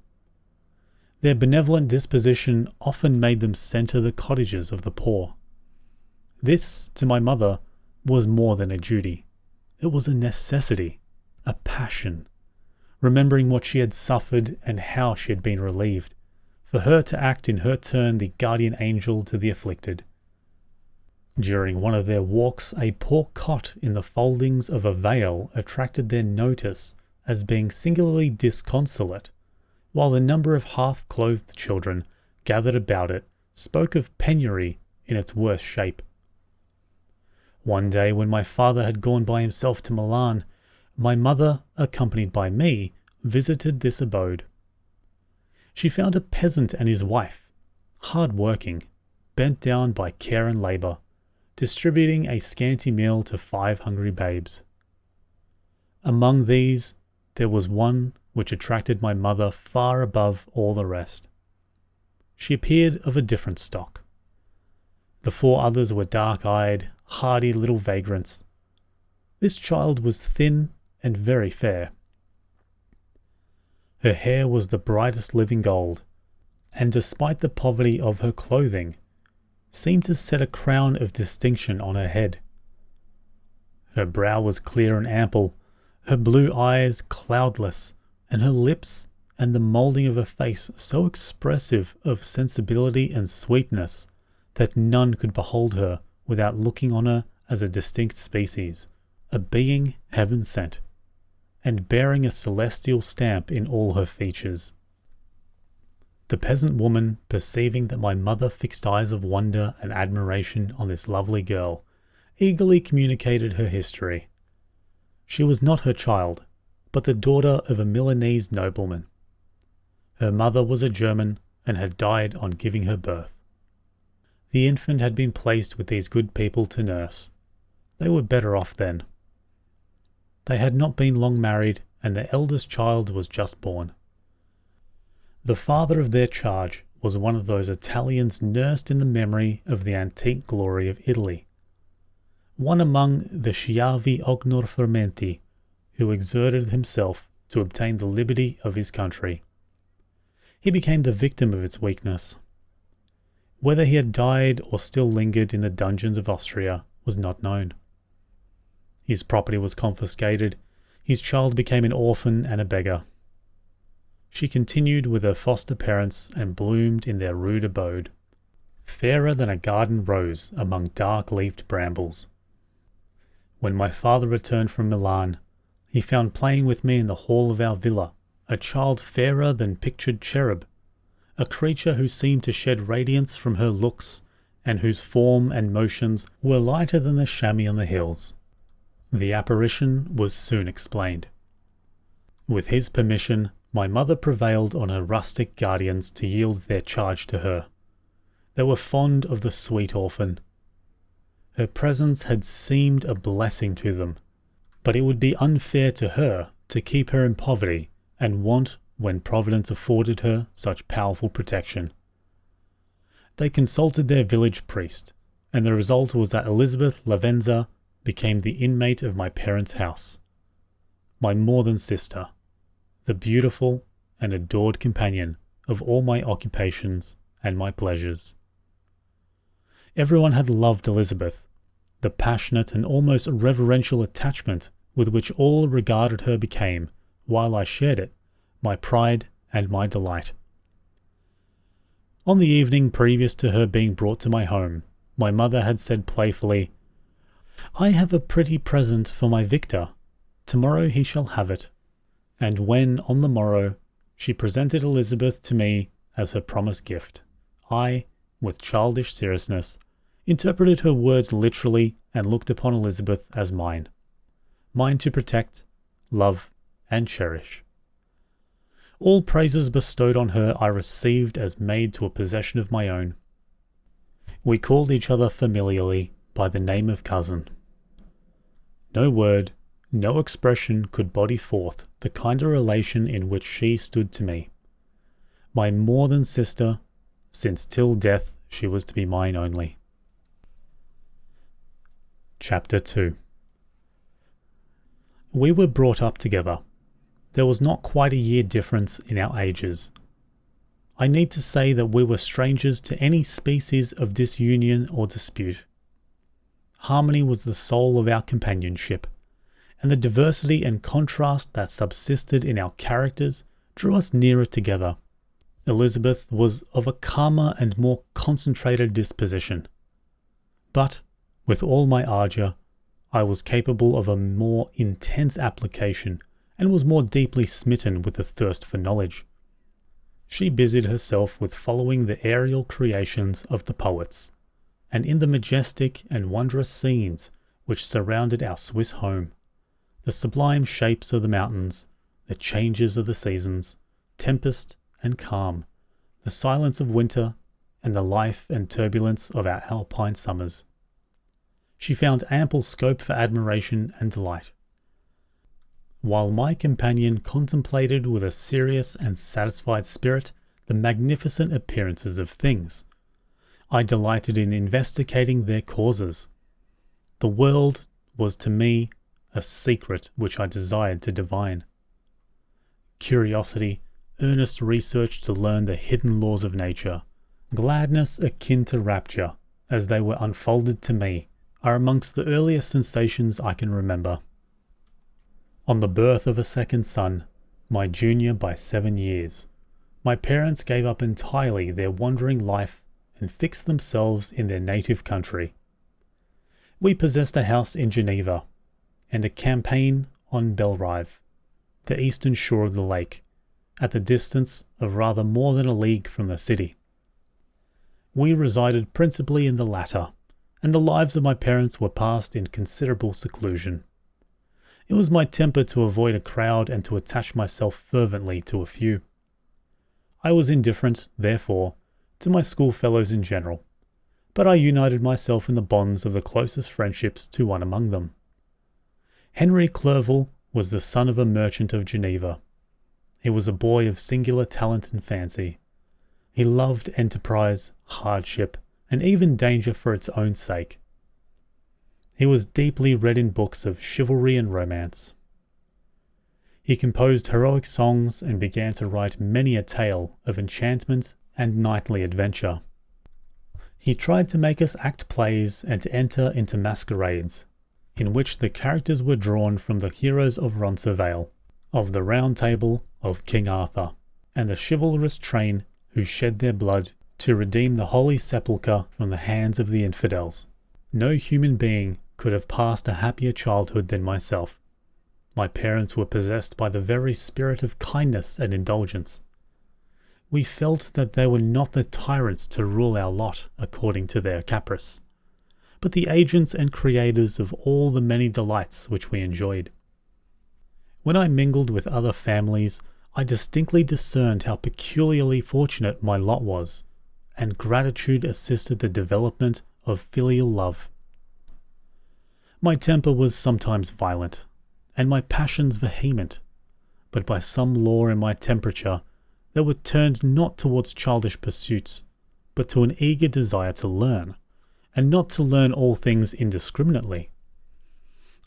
Their benevolent disposition often made them centre the cottages of the poor. This, to my mother, was more than a duty. It was a necessity, a passion, remembering what she had suffered and how she had been relieved, for her to act in her turn the guardian angel to the afflicted. During one of their walks, a poor cot in the foldings of a veil attracted their notice as being singularly disconsolate, while the number of half-clothed children gathered about it spoke of penury in its worst shape. One day, when my father had gone by himself to Milan, my mother, accompanied by me, visited this abode. She found a peasant and his wife, hard-working, bent down by care and labour, distributing a scanty meal to 5 hungry babes. Among these, there was one which attracted my mother far above all the rest. She appeared of a different stock. The 4 others were dark-eyed, hardy little vagrants. This child was thin and very fair. Her hair was the brightest living gold, and despite the poverty of her clothing, seemed to set a crown of distinction on her head. Her brow was clear and ample, her blue eyes cloudless, and her lips and the moulding of her face so expressive of sensibility and sweetness that none could behold her without looking on her as a distinct species, a being heaven sent, and bearing a celestial stamp in all her features. The peasant woman, perceiving that my mother fixed eyes of wonder and admiration on this lovely girl, eagerly communicated her history. She was not her child, but the daughter of a Milanese nobleman. Her mother was a German and had died on giving her birth. The infant had been placed with these good people to nurse. They were better off then. They had not been long married, and their eldest child was just born. The father of their charge was one of those Italians nursed in the memory of the antique glory of Italy, one among the Schiavi Ognor Fermenti, who exerted himself to obtain the liberty of his country. He became the victim of its weakness. Whether he had died or still lingered in the dungeons of Austria was not known. His property was confiscated, his child became an orphan and a beggar. She continued with her foster parents and bloomed in their rude abode, fairer than a garden rose among dark-leafed brambles. When my father returned from Milan, he found playing with me in the hall of our villa a child fairer than pictured cherub, a creature who seemed to shed radiance from her looks and whose form and motions were lighter than the chamois on the hills. The apparition was soon explained. With his permission, my mother prevailed on her rustic guardians to yield their charge to her. They were fond of the sweet orphan. Her presence had seemed a blessing to them, but it would be unfair to her to keep her in poverty and want when Providence afforded her such powerful protection. They consulted their village priest, and the result was that Elizabeth Lavenza became the inmate of my parents' house, my more than sister, the beautiful and adored companion of all my occupations and my pleasures. Everyone had loved Elizabeth. The passionate and almost reverential attachment with which all regarded her became, while I shared it, my pride and my delight. On the evening previous to her being brought to my home, my mother had said playfully, "I have a pretty present for my Victor. Tomorrow he shall have it." And when, on the morrow, she presented Elizabeth to me as her promised gift, I, with childish seriousness, interpreted her words literally and looked upon Elizabeth as mine to protect, love, and cherish. All praises bestowed on her I received as made to a possession of my own. We called each other familiarly by the name of cousin. No word, no expression could body forth the kind of relation in which she stood to me, my more than sister, since till death she was to be mine only. Chapter 2. We were brought up together. There was not quite a year difference in our ages. I need to say that we were strangers to any species of disunion or dispute. Harmony was the soul of our companionship, and the diversity and contrast that subsisted in our characters drew us nearer together. Elizabeth was of a calmer and more concentrated disposition, but With all my ardour, I was capable of a more intense application and was more deeply smitten with the thirst for knowledge. She busied herself with following the aerial creations of the poets, and in the majestic and wondrous scenes which surrounded our Swiss home, the sublime shapes of the mountains, the changes of the seasons, tempest and calm, the silence of winter, and the life and turbulence of our alpine summers. She found ample scope for admiration and delight, while my companion contemplated with a serious and satisfied spirit the magnificent appearances of things. I delighted in investigating their causes. The world was to me a secret which I desired to divine. Curiosity, earnest research to learn the hidden laws of nature, gladness akin to rapture, as they were unfolded to me, are amongst the earliest sensations I can remember. On the birth of a second son, my junior by 7 years, my parents gave up entirely their wandering life and fixed themselves in their native country. We possessed a house in Geneva and a campaign on Belrive, the eastern shore of the lake, at the distance of rather more than a league from the city. We resided principally in the latter, and the lives of my parents were passed in considerable seclusion. It was my temper to avoid a crowd and to attach myself fervently to a few. I was indifferent, therefore, to my schoolfellows in general, but I united myself in the bonds of the closest friendships to one among them. Henry Clerval was the son of a merchant of Geneva. He was a boy of singular talent and fancy. He loved enterprise, hardship, and even danger for its own sake. He was deeply read in books of chivalry and romance. He composed heroic songs and began to write many a tale of enchantment and knightly adventure. He tried to make us act plays and to enter into masquerades, in which the characters were drawn from the heroes of Roncesvalles, of the Round Table, of King Arthur, and the chivalrous train who shed their blood to redeem the Holy Sepulchre from the hands of the infidels. No human being could have passed a happier childhood than myself. My parents were possessed by the very spirit of kindness and indulgence. We felt that they were not the tyrants to rule our lot according to their caprice, but the agents and creators of all the many delights which we enjoyed. When I mingled with other families, I distinctly discerned how peculiarly fortunate my lot was, and gratitude assisted the development of filial love. My temper was sometimes violent, and my passions vehement, but by some law in my temperature they were turned not towards childish pursuits, but to an eager desire to learn, and not to learn all things indiscriminately.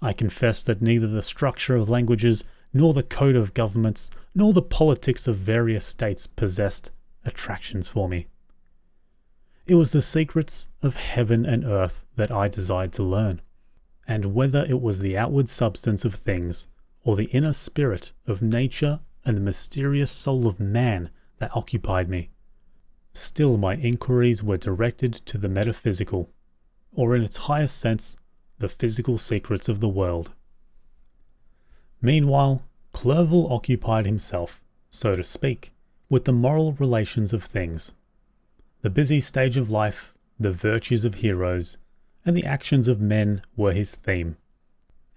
I confess that neither the structure of languages, nor the code of governments, nor the politics of various states possessed attractions for me. It was the secrets of heaven and earth that I desired to learn, and whether it was the outward substance of things, or the inner spirit of nature and the mysterious soul of man that occupied me, still my inquiries were directed to the metaphysical, or in its highest sense, the physical secrets of the world. Meanwhile, Clerval occupied himself, so to speak, with the moral relations of things. The busy stage of life, the virtues of heroes, and the actions of men were his theme,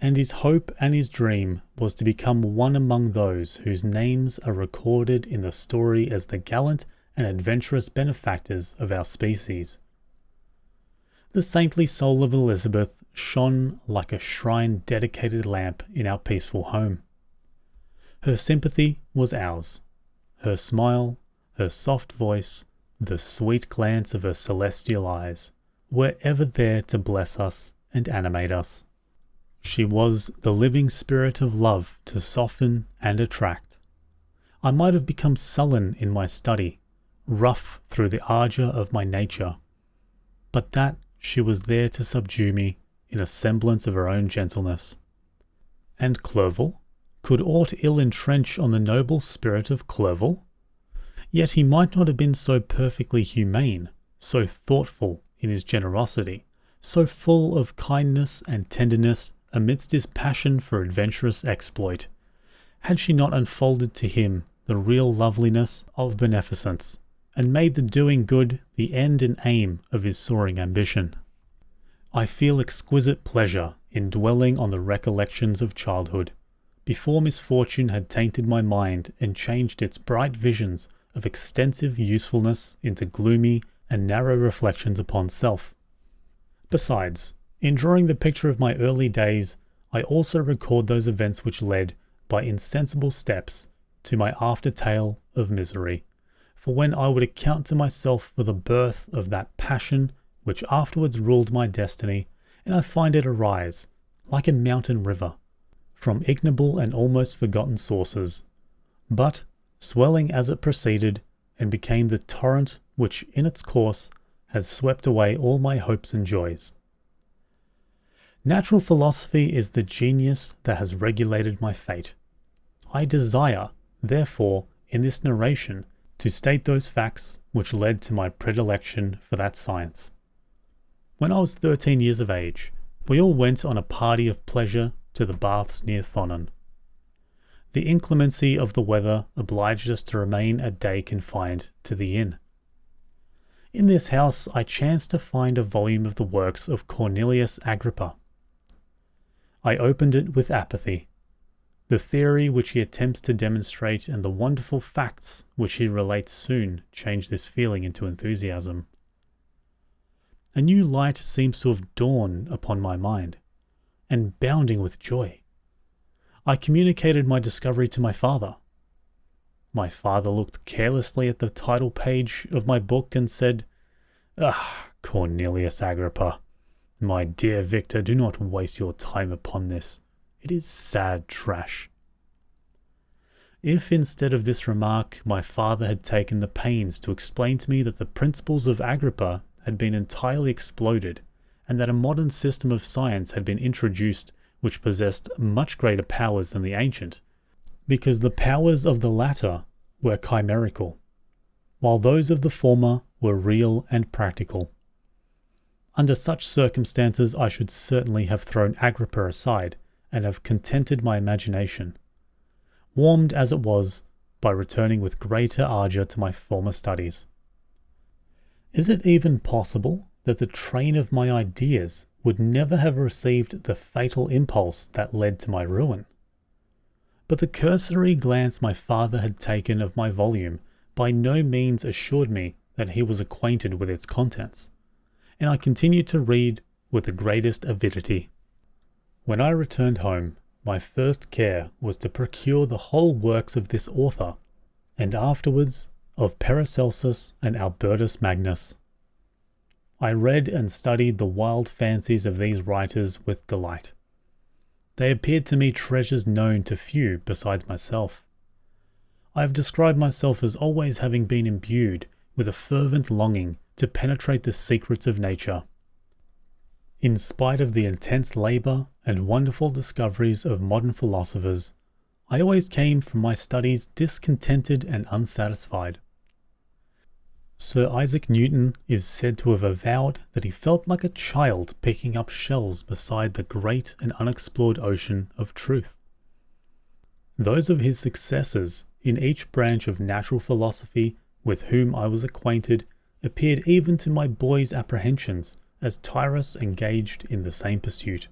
and his hope and his dream was to become one among those whose names are recorded in the story as the gallant and adventurous benefactors of our species. The saintly soul of Elizabeth shone like a shrine-dedicated lamp in our peaceful home. Her sympathy was ours. Her smile, her soft voice, the sweet glance of her celestial eyes were ever there to bless us and animate us. She was the living spirit of love to soften and attract. I might have become sullen in my study, rough through the ardour of my nature, but that she was there to subdue me in a semblance of her own gentleness. And Clerval? Could aught ill entrench on the noble spirit of Clerval? Yet he might not have been so perfectly humane, so thoughtful in his generosity, so full of kindness and tenderness amidst his passion for adventurous exploit, had she not unfolded to him the real loveliness of beneficence, and made the doing good the end and aim of his soaring ambition? I feel exquisite pleasure in dwelling on the recollections of childhood, before misfortune had tainted my mind and changed its bright visions of extensive usefulness into gloomy and narrow reflections upon self. Besides, in drawing the picture of my early days, I also record those events which led, by insensible steps, to my after-tale of misery. For when I would account to myself for the birth of that passion which afterwards ruled my destiny, and I find it arise, like a mountain river, from ignoble and almost forgotten sources, but swelling as it proceeded, and became the torrent which in its course has swept away all my hopes and joys. Natural philosophy is the genius that has regulated my fate. I desire, therefore, in this narration, to state those facts which led to my predilection for that science. When I was 13 years of age, we all went on a party of pleasure to the baths near Thonon. The inclemency of the weather obliged us to remain a day confined to the inn. In this house I chanced to find a volume of the works of Cornelius Agrippa. I opened it with apathy. The theory which he attempts to demonstrate and the wonderful facts which he relates soon change this feeling into enthusiasm. A new light seems to have dawned upon my mind, and bounding with joy, I communicated my discovery to my father. My father looked carelessly at the title page of my book and said, Cornelius Agrippa, my dear Victor, do not waste your time upon this. It is sad trash. If instead of this remark my father had taken the pains to explain to me that the principles of Agrippa had been entirely exploded, and that a modern system of science had been introduced which possessed much greater powers than the ancient, because the powers of the latter were chimerical, while those of the former were real and practical. Under such circumstances I should certainly have thrown Agrippa aside, and have contented my imagination, warmed as it was, by returning with greater ardour to my former studies. Is it even possible that the train of my ideas would never have received the fatal impulse that led to my ruin? But the cursory glance my father had taken of my volume by no means assured me that he was acquainted with its contents, and I continued to read with the greatest avidity. When I returned home, my first care was to procure the whole works of this author, and afterwards of Paracelsus and Albertus Magnus. I read and studied the wild fancies of these writers with delight. They appeared to me treasures known to few besides myself. I have described myself as always having been imbued with a fervent longing to penetrate the secrets of nature. In spite of the intense labour and wonderful discoveries of modern philosophers, I always came from my studies discontented and unsatisfied. Sir Isaac Newton is said to have avowed that he felt like a child picking up shells beside the great and unexplored ocean of truth. Those of his successors in each branch of natural philosophy with whom I was acquainted appeared even to my boy's apprehensions as tyrants engaged in the same pursuit.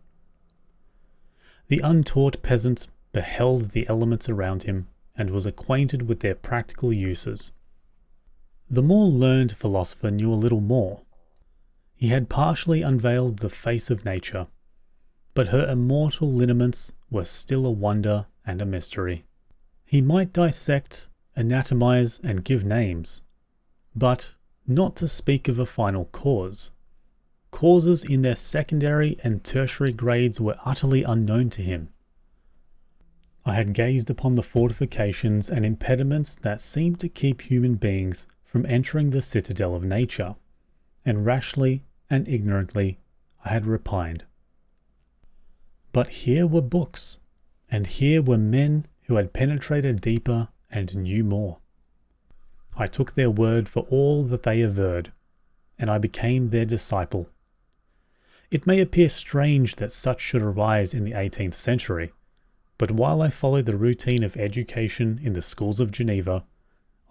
The untaught peasant beheld the elements around him and was acquainted with their practical uses. The more learned philosopher knew a little more. He had partially unveiled the face of nature, but her immortal lineaments were still a wonder and a mystery. He might dissect, anatomize, and give names, but not to speak of a final cause. Causes in their secondary and tertiary grades were utterly unknown to him. I had gazed upon the fortifications and impediments that seemed to keep human beings from entering the citadel of nature, and rashly and ignorantly I had repined. But here were books, and here were men who had penetrated deeper and knew more. I took their word for all that they averred, and I became their disciple. It may appear strange that such should arise in the 18th century, but while I followed the routine of education in the schools of Geneva,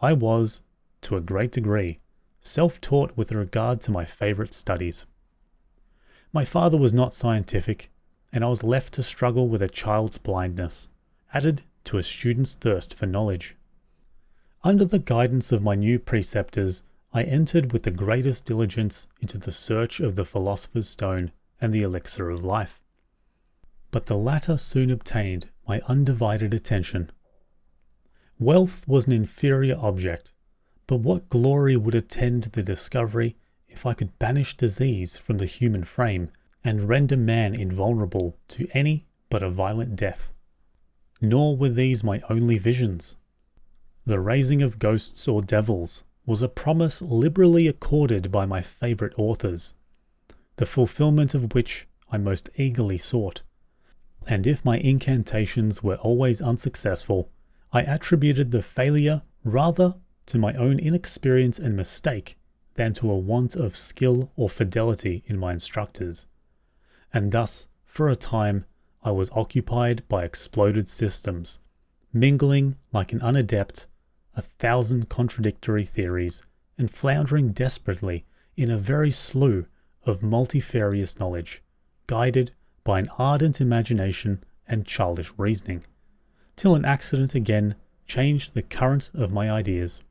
I was, to a great degree, self-taught with regard to my favourite studies. My father was not scientific, and I was left to struggle with a child's blindness, added to a student's thirst for knowledge. Under the guidance of my new preceptors, I entered with the greatest diligence into the search of the philosopher's stone and the elixir of life. But the latter soon obtained my undivided attention. Wealth was an inferior object, but what glory would attend the discovery if I could banish disease from the human frame and render man invulnerable to any but a violent death? Nor were these my only visions. The raising of ghosts or devils was a promise liberally accorded by my favourite authors, the fulfilment of which I most eagerly sought. And if my incantations were always unsuccessful, I attributed the failure rather to my own inexperience and mistake than to a want of skill or fidelity in my instructors. And thus, for a time, I was occupied by exploded systems, mingling like an unadept 1,000 contradictory theories, and floundering desperately in a very slough of multifarious knowledge, guided by an ardent imagination and childish reasoning, till an accident again changed the current of my ideas.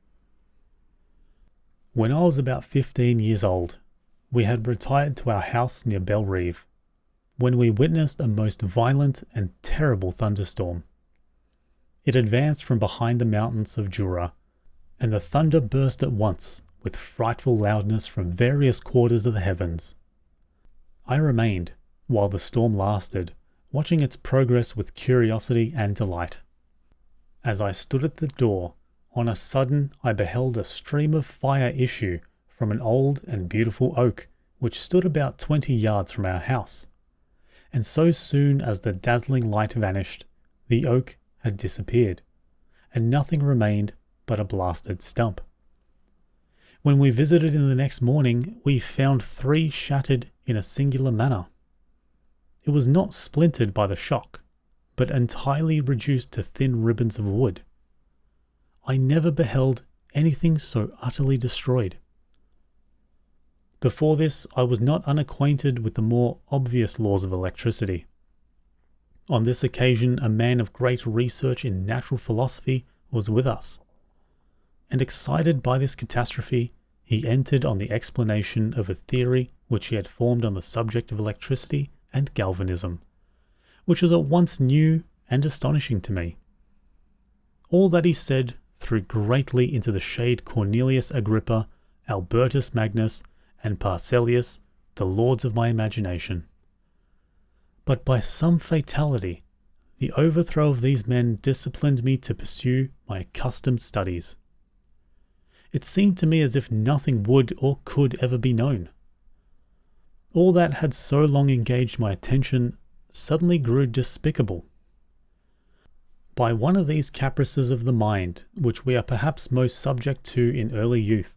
When I was about 15 years old, we had retired to our house near Bellerive, when we witnessed a most violent and terrible thunderstorm. It advanced from behind the mountains of Jura, and the thunder burst at once with frightful loudness from various quarters of the heavens. I remained, while the storm lasted, watching its progress with curiosity and delight. As I stood at the door, on a sudden I beheld a stream of fire issue from an old and beautiful oak which stood about 20 yards from our house, and so soon as the dazzling light vanished, the oak had disappeared, and nothing remained but a blasted stump. When we visited in the next morning, we found 3 shattered in a singular manner. It was not splintered by the shock, but entirely reduced to thin ribbons of wood. I never beheld anything so utterly destroyed. Before this, I was not unacquainted with the more obvious laws of electricity. On this occasion, a man of great research in natural philosophy was with us, and excited by this catastrophe, he entered on the explanation of a theory which he had formed on the subject of electricity and galvanism, which was at once new and astonishing to me. All that he said threw greatly into the shade Cornelius Agrippa, Albertus Magnus, and Paracelsus, the lords of my imagination. But by some fatality, the overthrow of these men disciplined me to pursue my accustomed studies. It seemed to me as if nothing would or could ever be known. All that had so long engaged my attention suddenly grew despicable. By one of these caprices of the mind, which we are perhaps most subject to in early youth,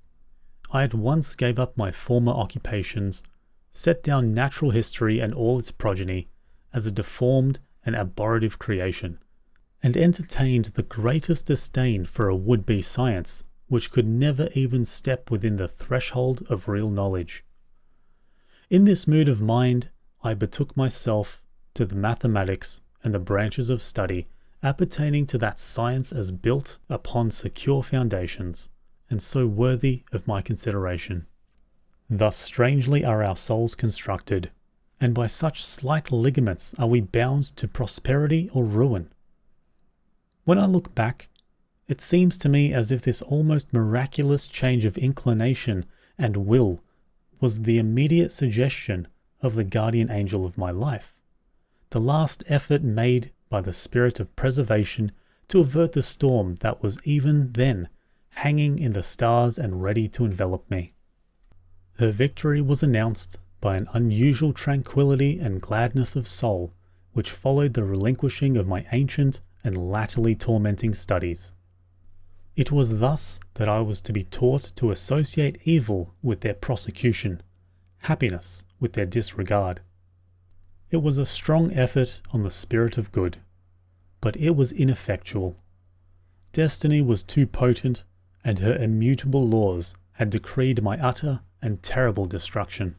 I at once gave up my former occupations, set down natural history and all its progeny as a deformed and abortive creation, and entertained the greatest disdain for a would-be science which could never even step within the threshold of real knowledge. In this mood of mind, I betook myself to the mathematics and the branches of study appertaining to that science as built upon secure foundations, and so worthy of my consideration. Thus strangely are our souls constructed, and by such slight ligaments are we bound to prosperity or ruin. When I look back, it seems to me as if this almost miraculous change of inclination and will was the immediate suggestion of the guardian angel of my life, the last effort made by the spirit of preservation to avert the storm that was even then hanging in the stars and ready to envelop me. Her victory was announced by an unusual tranquillity and gladness of soul which followed the relinquishing of my ancient and latterly tormenting studies. It was thus that I was to be taught to associate evil with their prosecution, happiness with their disregard. It was a strong effort on the spirit of good, but it was ineffectual. Destiny was too potent, and her immutable laws had decreed my utter and terrible destruction.